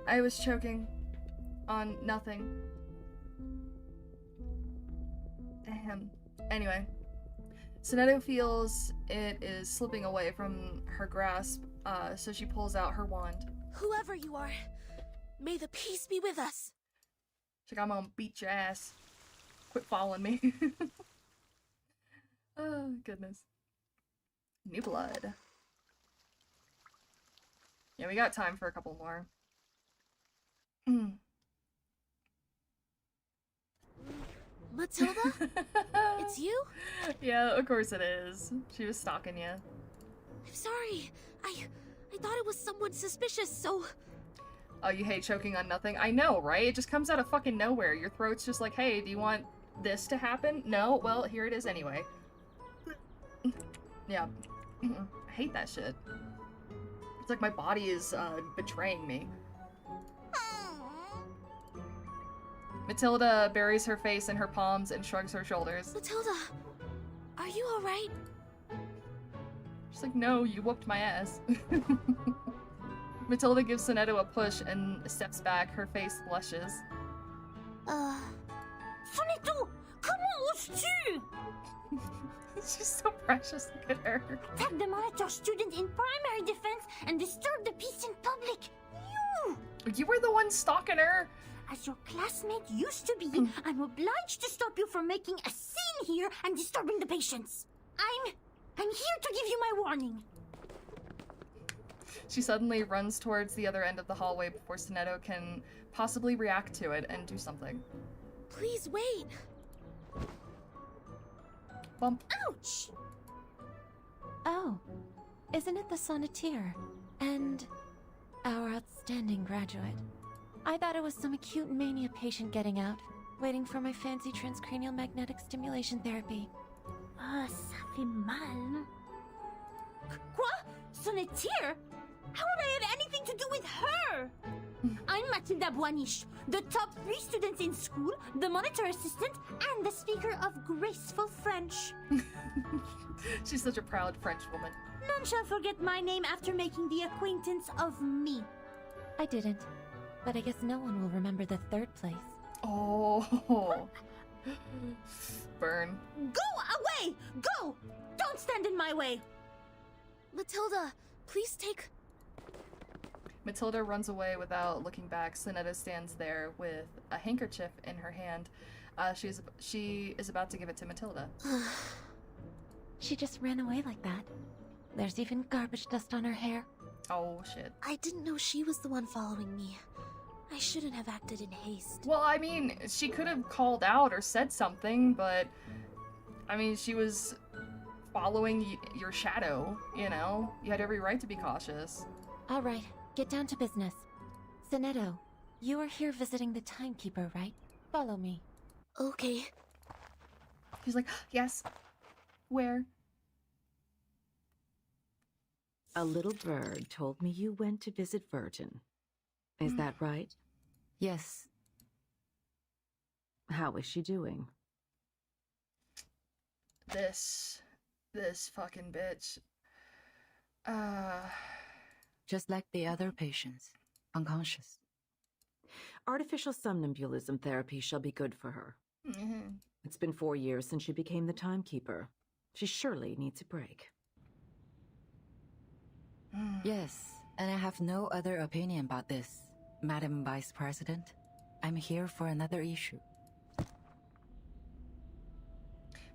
I was choking on nothing. Ahem. Anyway. Sonetta feels it is slipping away from her grasp, so she pulls out her wand. Whoever you are, may the peace be with us. She's like, I'm gonna beat your ass. Quit following me. Oh, goodness. New blood. Yeah, we got time for a couple more. Matilda? It's you? Yeah, of course it is. She was stalking you. I'm sorry. I thought it was someone suspicious, so... Oh, you hate choking on nothing? I know, right? It just comes out of fucking nowhere. Your throat's just like, hey, do you want this to happen? No? Well, here it is anyway. Yeah. I hate that shit. It's like my body is betraying me. Matilda buries her face in her palms and shrugs her shoulders. Matilda, are you alright? She's like, no, you whooped my ass. Matilda gives Sonetta a push and steps back. Her face blushes. Sonetto, comment oses-tu? She's so precious, look at her. Attack the monitor student in primary defense and disturb the peace in public. You were the one stalking her. As your classmate used to be, I'm obliged to stop you from making a scene here and disturbing the patients. I'm here to give you my warning. She suddenly runs towards the other end of the hallway before Sonetto can possibly react to it and do something. Please wait. Bump. Ouch! Oh, isn't it the sonneteer? And our outstanding graduate. I thought it was some acute mania patient getting out, waiting for my fancy transcranial magnetic stimulation therapy. Ah, ça fait mal. Quoi? Sonneteer? How would I have anything to do with her? I'm Matilda Boiniche, the top 3 students in school, the monitor assistant, and the speaker of graceful French. She's such a proud French woman. None shall forget my name after making the acquaintance of me. I didn't, but I guess no one will remember the 3rd place. Oh. Burn. Go away! Go! Don't stand in my way! Matilda, please take... Matilda runs away without looking back. Sonetto stands there with a handkerchief in her hand. She is about to give it to Matilda. She just ran away like that. There's even garbage dust on her hair. Oh, shit. I didn't know she was the one following me. I shouldn't have acted in haste. Well, I mean, she could have called out or said something, but... I mean, she was following your shadow, you know? You had every right to be cautious. All right, get down to business. Sonetto, you are here visiting the timekeeper, right? Follow me. Okay. He's like, yes. Where? A little bird told me you went to visit Verton. Is that right? Yes. How is she doing? This fucking bitch. Just like the other patients. Unconscious. Artificial somnambulism therapy shall be good for her. Mm-hmm. It's been 4 years since she became the timekeeper. She surely needs a break. Yes, and I have no other opinion about this, Madam Vice President. I'm here for another issue.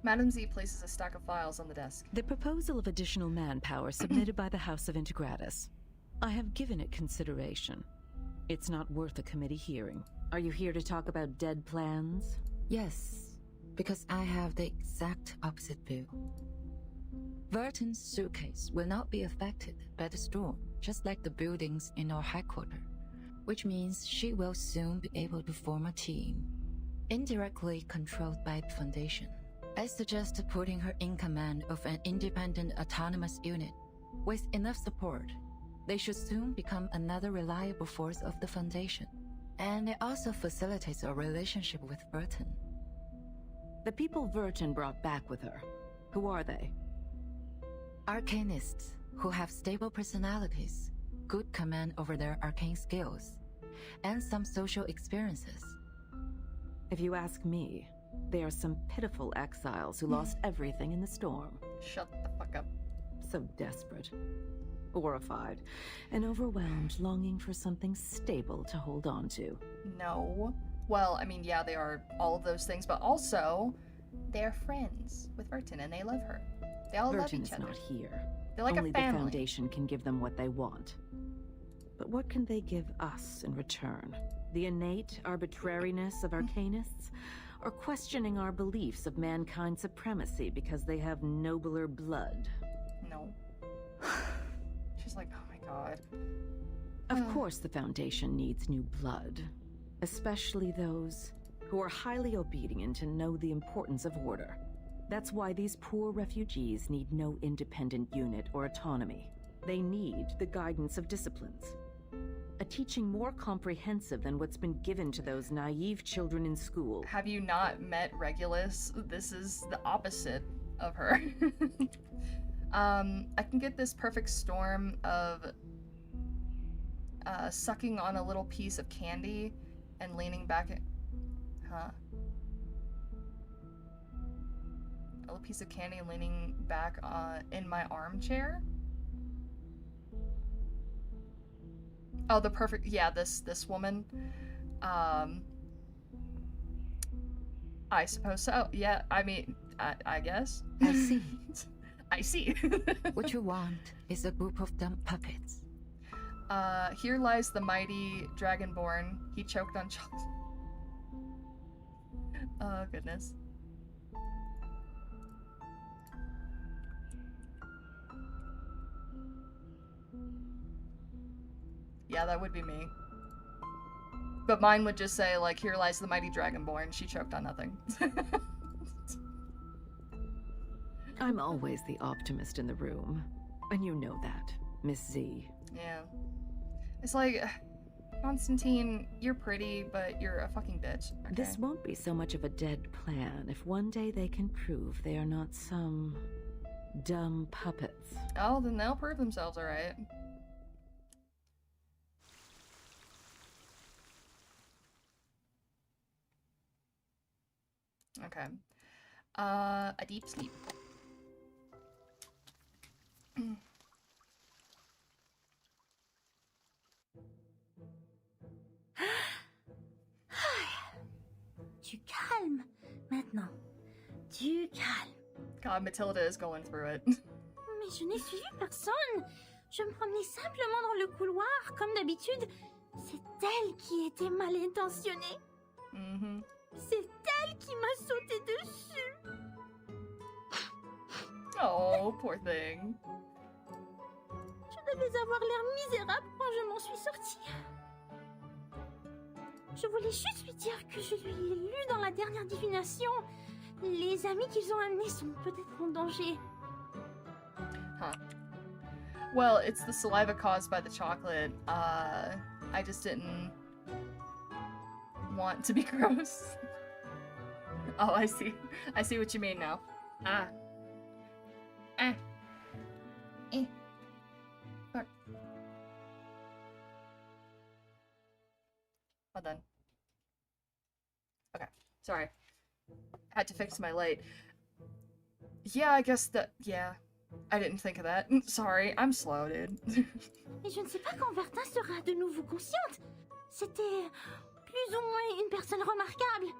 Madam Z places a stack of files on the desk. The proposal of additional manpower submitted by the House of Integratus. I have given it consideration. It's not worth a committee hearing. Are you here to talk about dead plans? Yes, because I have the exact opposite view. Verton's suitcase will not be affected by the storm, just like the buildings in our headquarters, which means she will soon be able to form a team, indirectly controlled by the Foundation. I suggest putting her in command of an independent autonomous unit. With enough support, they should soon become another reliable force of the Foundation. And it also facilitates our relationship with Verton. The people Verton brought back with her, who are they? Arcanists who have stable personalities, good command over their arcane skills, and some social experiences. If you ask me, they are some pitiful exiles who lost everything in the storm. Shut the fuck up. So desperate, horrified, and overwhelmed, longing for something stable to hold on to. No. Well, I mean, yeah, they are all of those things, but also, they're friends with Verton and they love her. They all love each other. Verton is not here. They're like Only a family. the Foundation can give them what they want. But what can they give us in return? The innate arbitrariness of arcanists? Or questioning our beliefs of mankind's supremacy because they have nobler blood? No. She's like, oh my god. Of course the Foundation needs new blood. Especially those who are highly obedient and know the importance of order. That's why these poor refugees need no independent unit or autonomy. They need the guidance of disciplines. A teaching more comprehensive than what's been given to those naive children in school. Have you not met Regulus? This is the opposite of her. I can get this perfect storm of sucking on a little piece of candy and leaning back at... Huh? A little piece of candy and leaning back in my armchair? Oh, the perfect... Yeah, this woman. I suppose so. Yeah, I mean, I guess. I see. I see. What you want is a group of dumb puppets. Here lies the mighty dragonborn. He choked on chocolate. Oh, goodness. Yeah, that would be me. But mine would just say, like, here lies the mighty dragonborn. She choked on nothing. I'm always the optimist in the room. And you know that, Miss Z. Yeah. It's like, Constantine, you're pretty, but you're a fucking bitch. Okay? This won't be so much of a dead plan if one day they can prove they are not some dumb puppets. Oh, then they'll prove themselves, alright. Okay. A deep sleep. Du calme, maintenant. Du calme. God, Matilda is going through it. Mais je n'ai suivi personne. Je me promenais simplement dans le couloir, comme d'habitude. C'est elle qui était mal intentionnée. C'est elle qui m'a sauté dessus. Oh, poor thing. Je devais avoir l'air misérable quand je m'en suis sortie. Je voulais juste lui dire que je lui ai lu dans la dernière divination. Les amis qu'ils ont amenés sont peut-être en danger. Huh. Well, it's the saliva caused by the chocolate. I just didn't want to be gross. Oh, I see. I see what you mean now. Ah. Ah. Eh. Fuck. Well done. Okay. Sorry. Had to fix my light. Yeah, I guess that... Yeah. I didn't think of that. Sorry, I'm slow, dude. Et je ne sais pas quand Vertin sera de nouveau consciente. C'était plus ou moins une personne remarquable.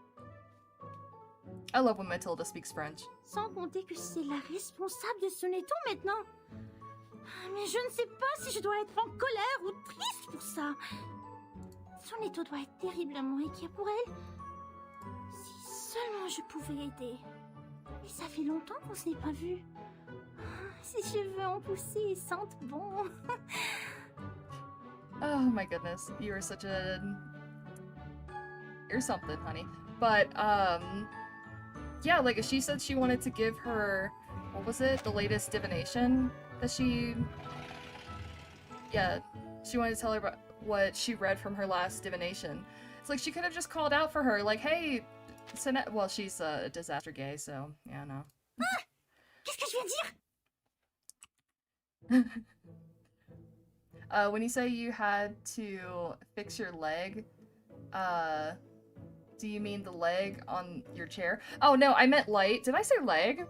I love when Matilda speaks French. Sans compter que c'est la responsable de son étau maintenant. Mais je ne sais pas si je dois être en colère ou triste pour ça. Son étau doit être terriblement inquiet pour elle. Si seulement je pouvais aider. Et ça fait longtemps qu'on se n'est pas vu. Ses cheveux ont poussé et sentent bon. Oh my goodness, you are such a... You're something, honey. But, yeah, like, she said she wanted to give her, what was it, the latest divination that she... Yeah, she wanted to tell her about what she read from her last divination. It's like, she could have just called out for her, like, hey, well, she's a disaster gay, so, yeah, no. Ah! Qu'est-ce que je viens dire? When you say you had to fix your leg, do you mean the leg on your chair? Oh no, I meant light. Did I say leg?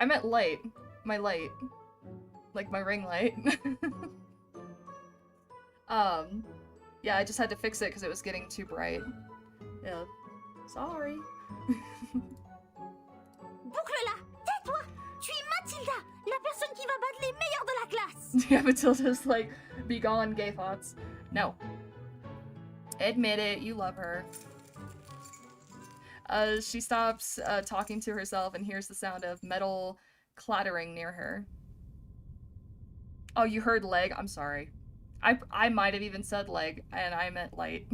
I meant light. My light. Like my ring light. Yeah, I just had to fix it because it was getting too bright. Yeah. Sorry. Boucle-la! Tais-toi! Tu es Mathilda, la personne qui va battre les meilleurs de la classe! Yeah, Matilda's like, be gone, gay thoughts. No. Admit it, you love her. She stops talking to herself and hears the sound of metal clattering near her. Oh, you heard leg? I'm sorry. I might have even said leg, and I meant light.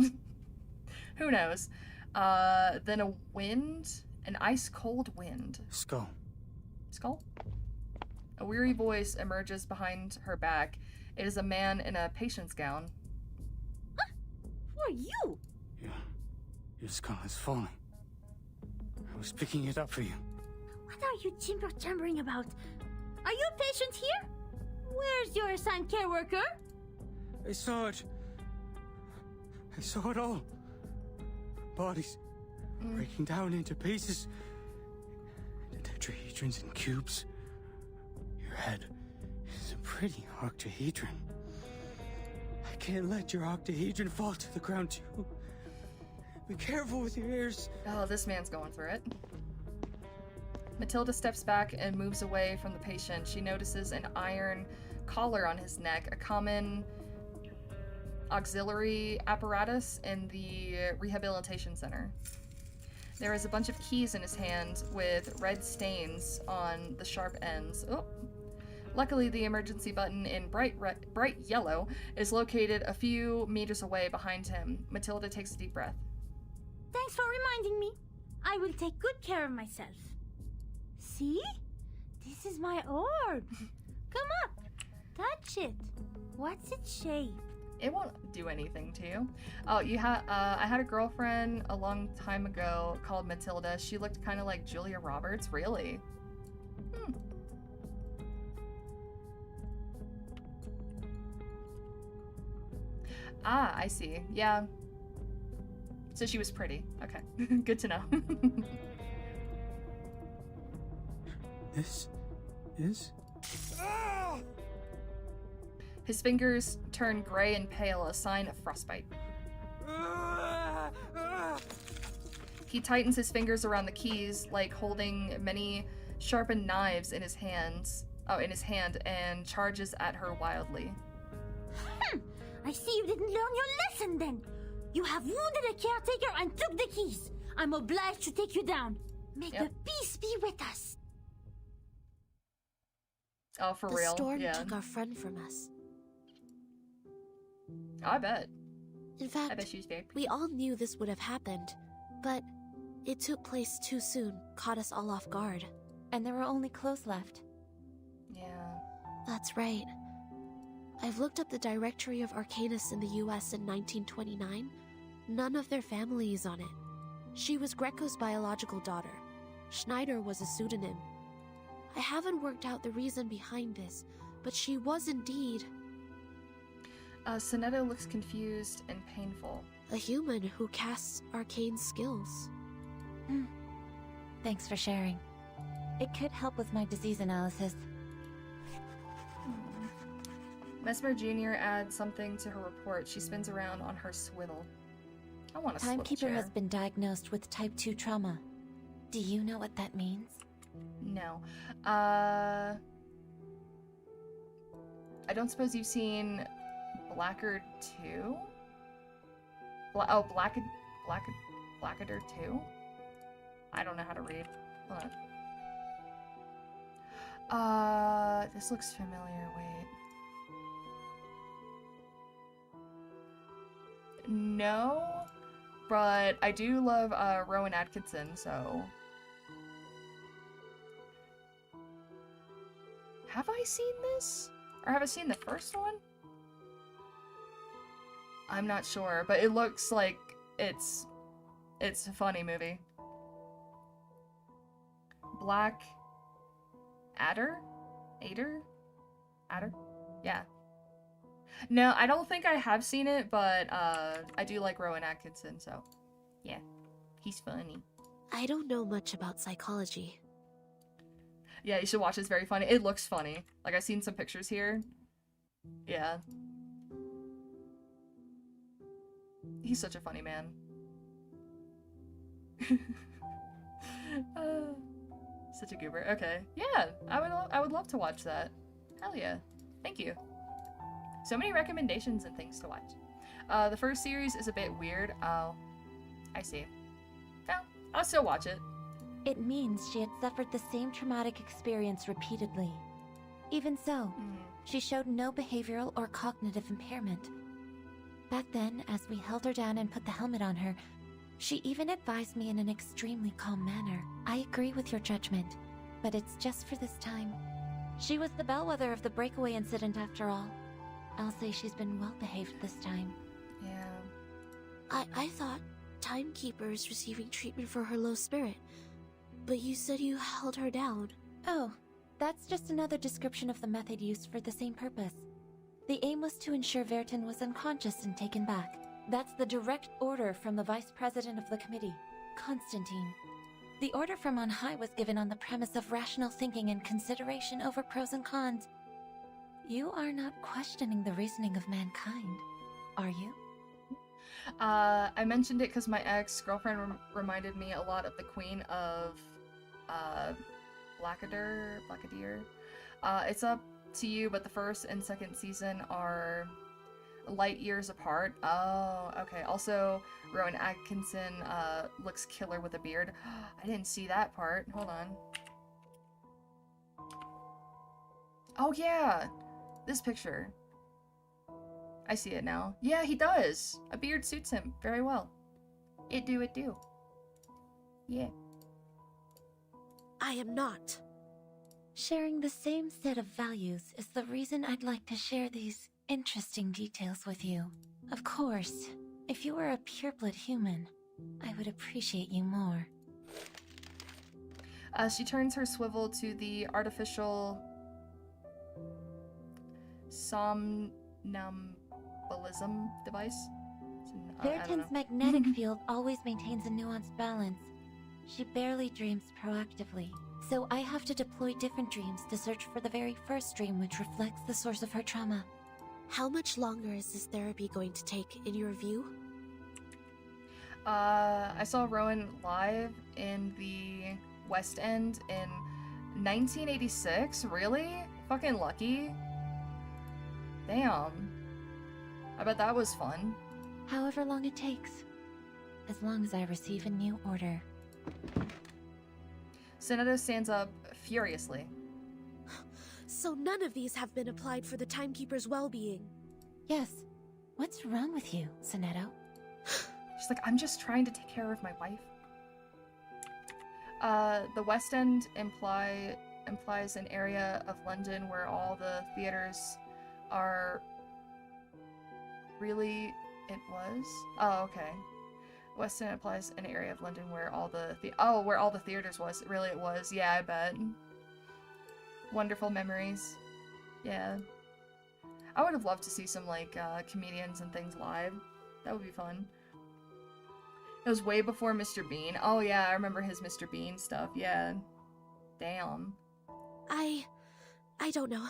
Who knows? Then a wind? An ice-cold wind. Skull. Skull? A weary voice emerges behind her back. It is a man in a patient's gown. Huh? Who are you? Your skull is falling. I was picking it up for you. What are you timber-chambering about? Are you a patient here? Where's your assigned care worker? I saw it. I saw it all. Bodies breaking down into pieces. The tetrahedrons in cubes. Your head is a pretty octahedron. I can't let your octahedron fall to the ground too. Be careful with your ears. Oh, this man's going through it. Matilda steps back and moves away from the patient. She notices an iron collar on his neck, a common auxiliary apparatus in the rehabilitation center. There is a bunch of keys in his hand with red stains on the sharp ends. Oh. Luckily, the emergency button in bright yellow is located a few meters away behind him. Matilda takes a deep breath. Thanks for reminding me. I will take good care of myself. See? This is my orb. Come up. Touch it. What's its shape? It won't do anything to you. Oh, I had a girlfriend a long time ago called Matilda. She looked kind of like Julia Roberts. Really? Ah, I see. Yeah. So she was pretty. Okay. Good to know. This is... His fingers turn gray and pale, a sign of frostbite. He tightens his fingers around the keys, like holding many sharpened knives in his hands. Oh, in his hand, and charges at her wildly. I see you didn't learn your lesson then. You have wounded a caretaker and took the keys. I'm obliged to take you down. May the peace be with us. Oh, for real? The storm took our friend from us. I bet. In fact, I bet she's very pretty. We all knew this would have happened, but it took place too soon, caught us all off guard. And there were only clothes left. Yeah. That's right. I've looked up the directory of Arcanists in the US in 1929. None of their family is on it. She was Greco's biological daughter. Schneider was a pseudonym. I haven't worked out the reason behind this, but she was indeed... Sonetto looks confused and painful. A human who casts arcane skills. Thanks for sharing. It could help with my disease analysis. Mesmer Jr. adds something to her report. She spins around on her swivel. I want a swivel Timekeeper chair. has been diagnosed with type 2 trauma. Do you know what that means? No. I don't suppose you've seen Blackadder 2? Blackadder 2? I don't know how to read. Hold on. This looks familiar. Wait. No, but I do love Rowan Atkinson, so... Have I seen this? Or have I seen the first one? I'm not sure, but it looks like it's a funny movie. Black Adder? Adder? Yeah. No, I don't think I have seen it, but I do like Rowan Atkinson, so yeah, he's funny. I don't know much about psychology. Yeah, you should watch it. It's very funny. It looks funny. Like, I've seen some pictures here. Yeah. He's such a funny man. Such a goober. Okay. Yeah, I would love to watch that. Hell yeah. Thank you. So many recommendations and things to watch. The first series is a bit weird. Oh, I see. No, I'll still watch it. It means she had suffered the same traumatic experience repeatedly. Even so, she showed no behavioral or cognitive impairment. Back then, as we held her down and put the helmet on her, she even advised me in an extremely calm manner. I agree with your judgment, but it's just for this time. She was the bellwether of the breakaway incident after all. I'll say she's been well behaved this time. Yeah. I thought Timekeeper is receiving treatment for her low spirit, but you said you held her down. Oh, that's just another description of the method used for the same purpose. The aim was to ensure Vertin was unconscious and taken back. That's the direct order from the Vice President of the Committee, Constantine. The order from on high was given on the premise of rational thinking and consideration over pros and cons. You are not questioning the reasoning of mankind, are you? I mentioned it because my ex-girlfriend reminded me a lot of the Queen of Blackadder. It's a to you, but the first and second season are light years apart. Oh, okay. Also, Rowan Atkinson looks killer with a beard. I didn't see that part. Hold on. Oh, yeah. This picture. I see it now. Yeah, he does. A beard suits him very well. It do. Yeah. I am not. Sharing the same set of values is the reason I'd like to share these interesting details with you. Of course, if you were a pureblood human, I would appreciate you more. She turns her swivel to the artificial somnambulism device. Vertin's magnetic field always maintains a nuanced balance. She barely dreams proactively, so I have to deploy different dreams to search for the very first dream which reflects the source of her trauma. How much longer is this therapy going to take, in your view? I saw Rowan live in the West End in 1986. Really? Fucking lucky. Damn. I bet that was fun. However long it takes. As long as I receive a new order. Soneto stands up furiously. So none of these have been applied for the Timekeeper's well-being? Yes. What's wrong with you, Soneto? She's like, I'm just trying to take care of my wife. The West End implies an area of London where all the theaters are... Really? It was? Oh, okay. West End implies an area of London where all the where all the theaters was. Really, it was. Yeah, I bet. Wonderful memories. Yeah. I would have loved to see some, like, comedians and things live. That would be fun. It was way before Mr. Bean. Oh, yeah, I remember his Mr. Bean stuff. Yeah. Damn. I don't know.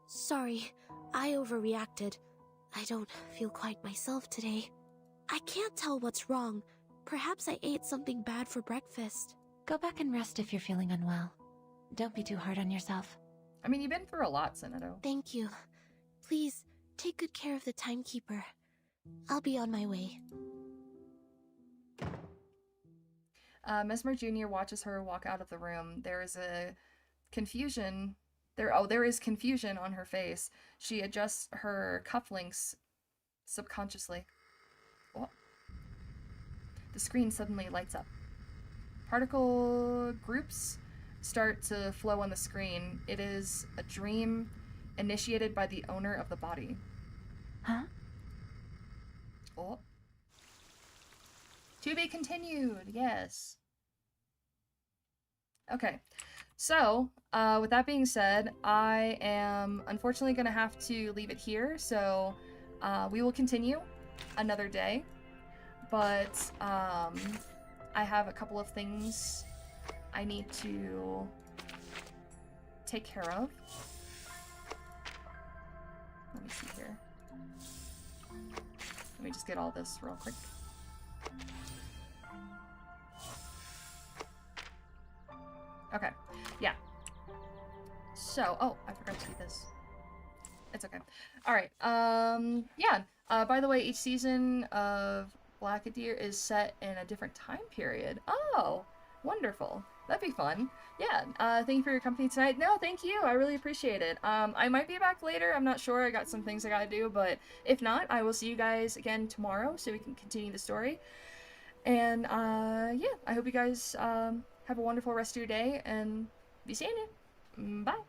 Sorry, I overreacted. I don't feel quite myself today. I can't tell what's wrong. Perhaps I ate something bad for breakfast. Go back and rest if you're feeling unwell. Don't be too hard on yourself. I mean, you've been through a lot, Soneto. Thank you. Please, take good care of the Timekeeper. I'll be on my way. Mesmer Jr. watches her walk out of the room. There is confusion on her face. She adjusts her cufflinks subconsciously. Oh. The screen suddenly lights up. Particle groups start to flow on the screen. It is a dream initiated by the owner of the body. Huh? Oh. To be continued, yes. Okay, so, with that being said, I am unfortunately going to have to leave it here, so we will continue another day, but I have a couple of things I need to take care of. Let me see here. Let me just get all this real quick. Okay, yeah. So, oh, I forgot to do this. It's okay. Alright, yeah. By the way, each season of Blackadeer is set in a different time period. Oh, wonderful. That'd be fun. Yeah, thank you for your company tonight. No, thank you. I really appreciate it. I might be back later. I'm not sure. I got some things I gotta do, but if not, I will see you guys again tomorrow so we can continue the story. And, yeah, I hope you guys, have a wonderful rest of your day, and be seeing you. Bye.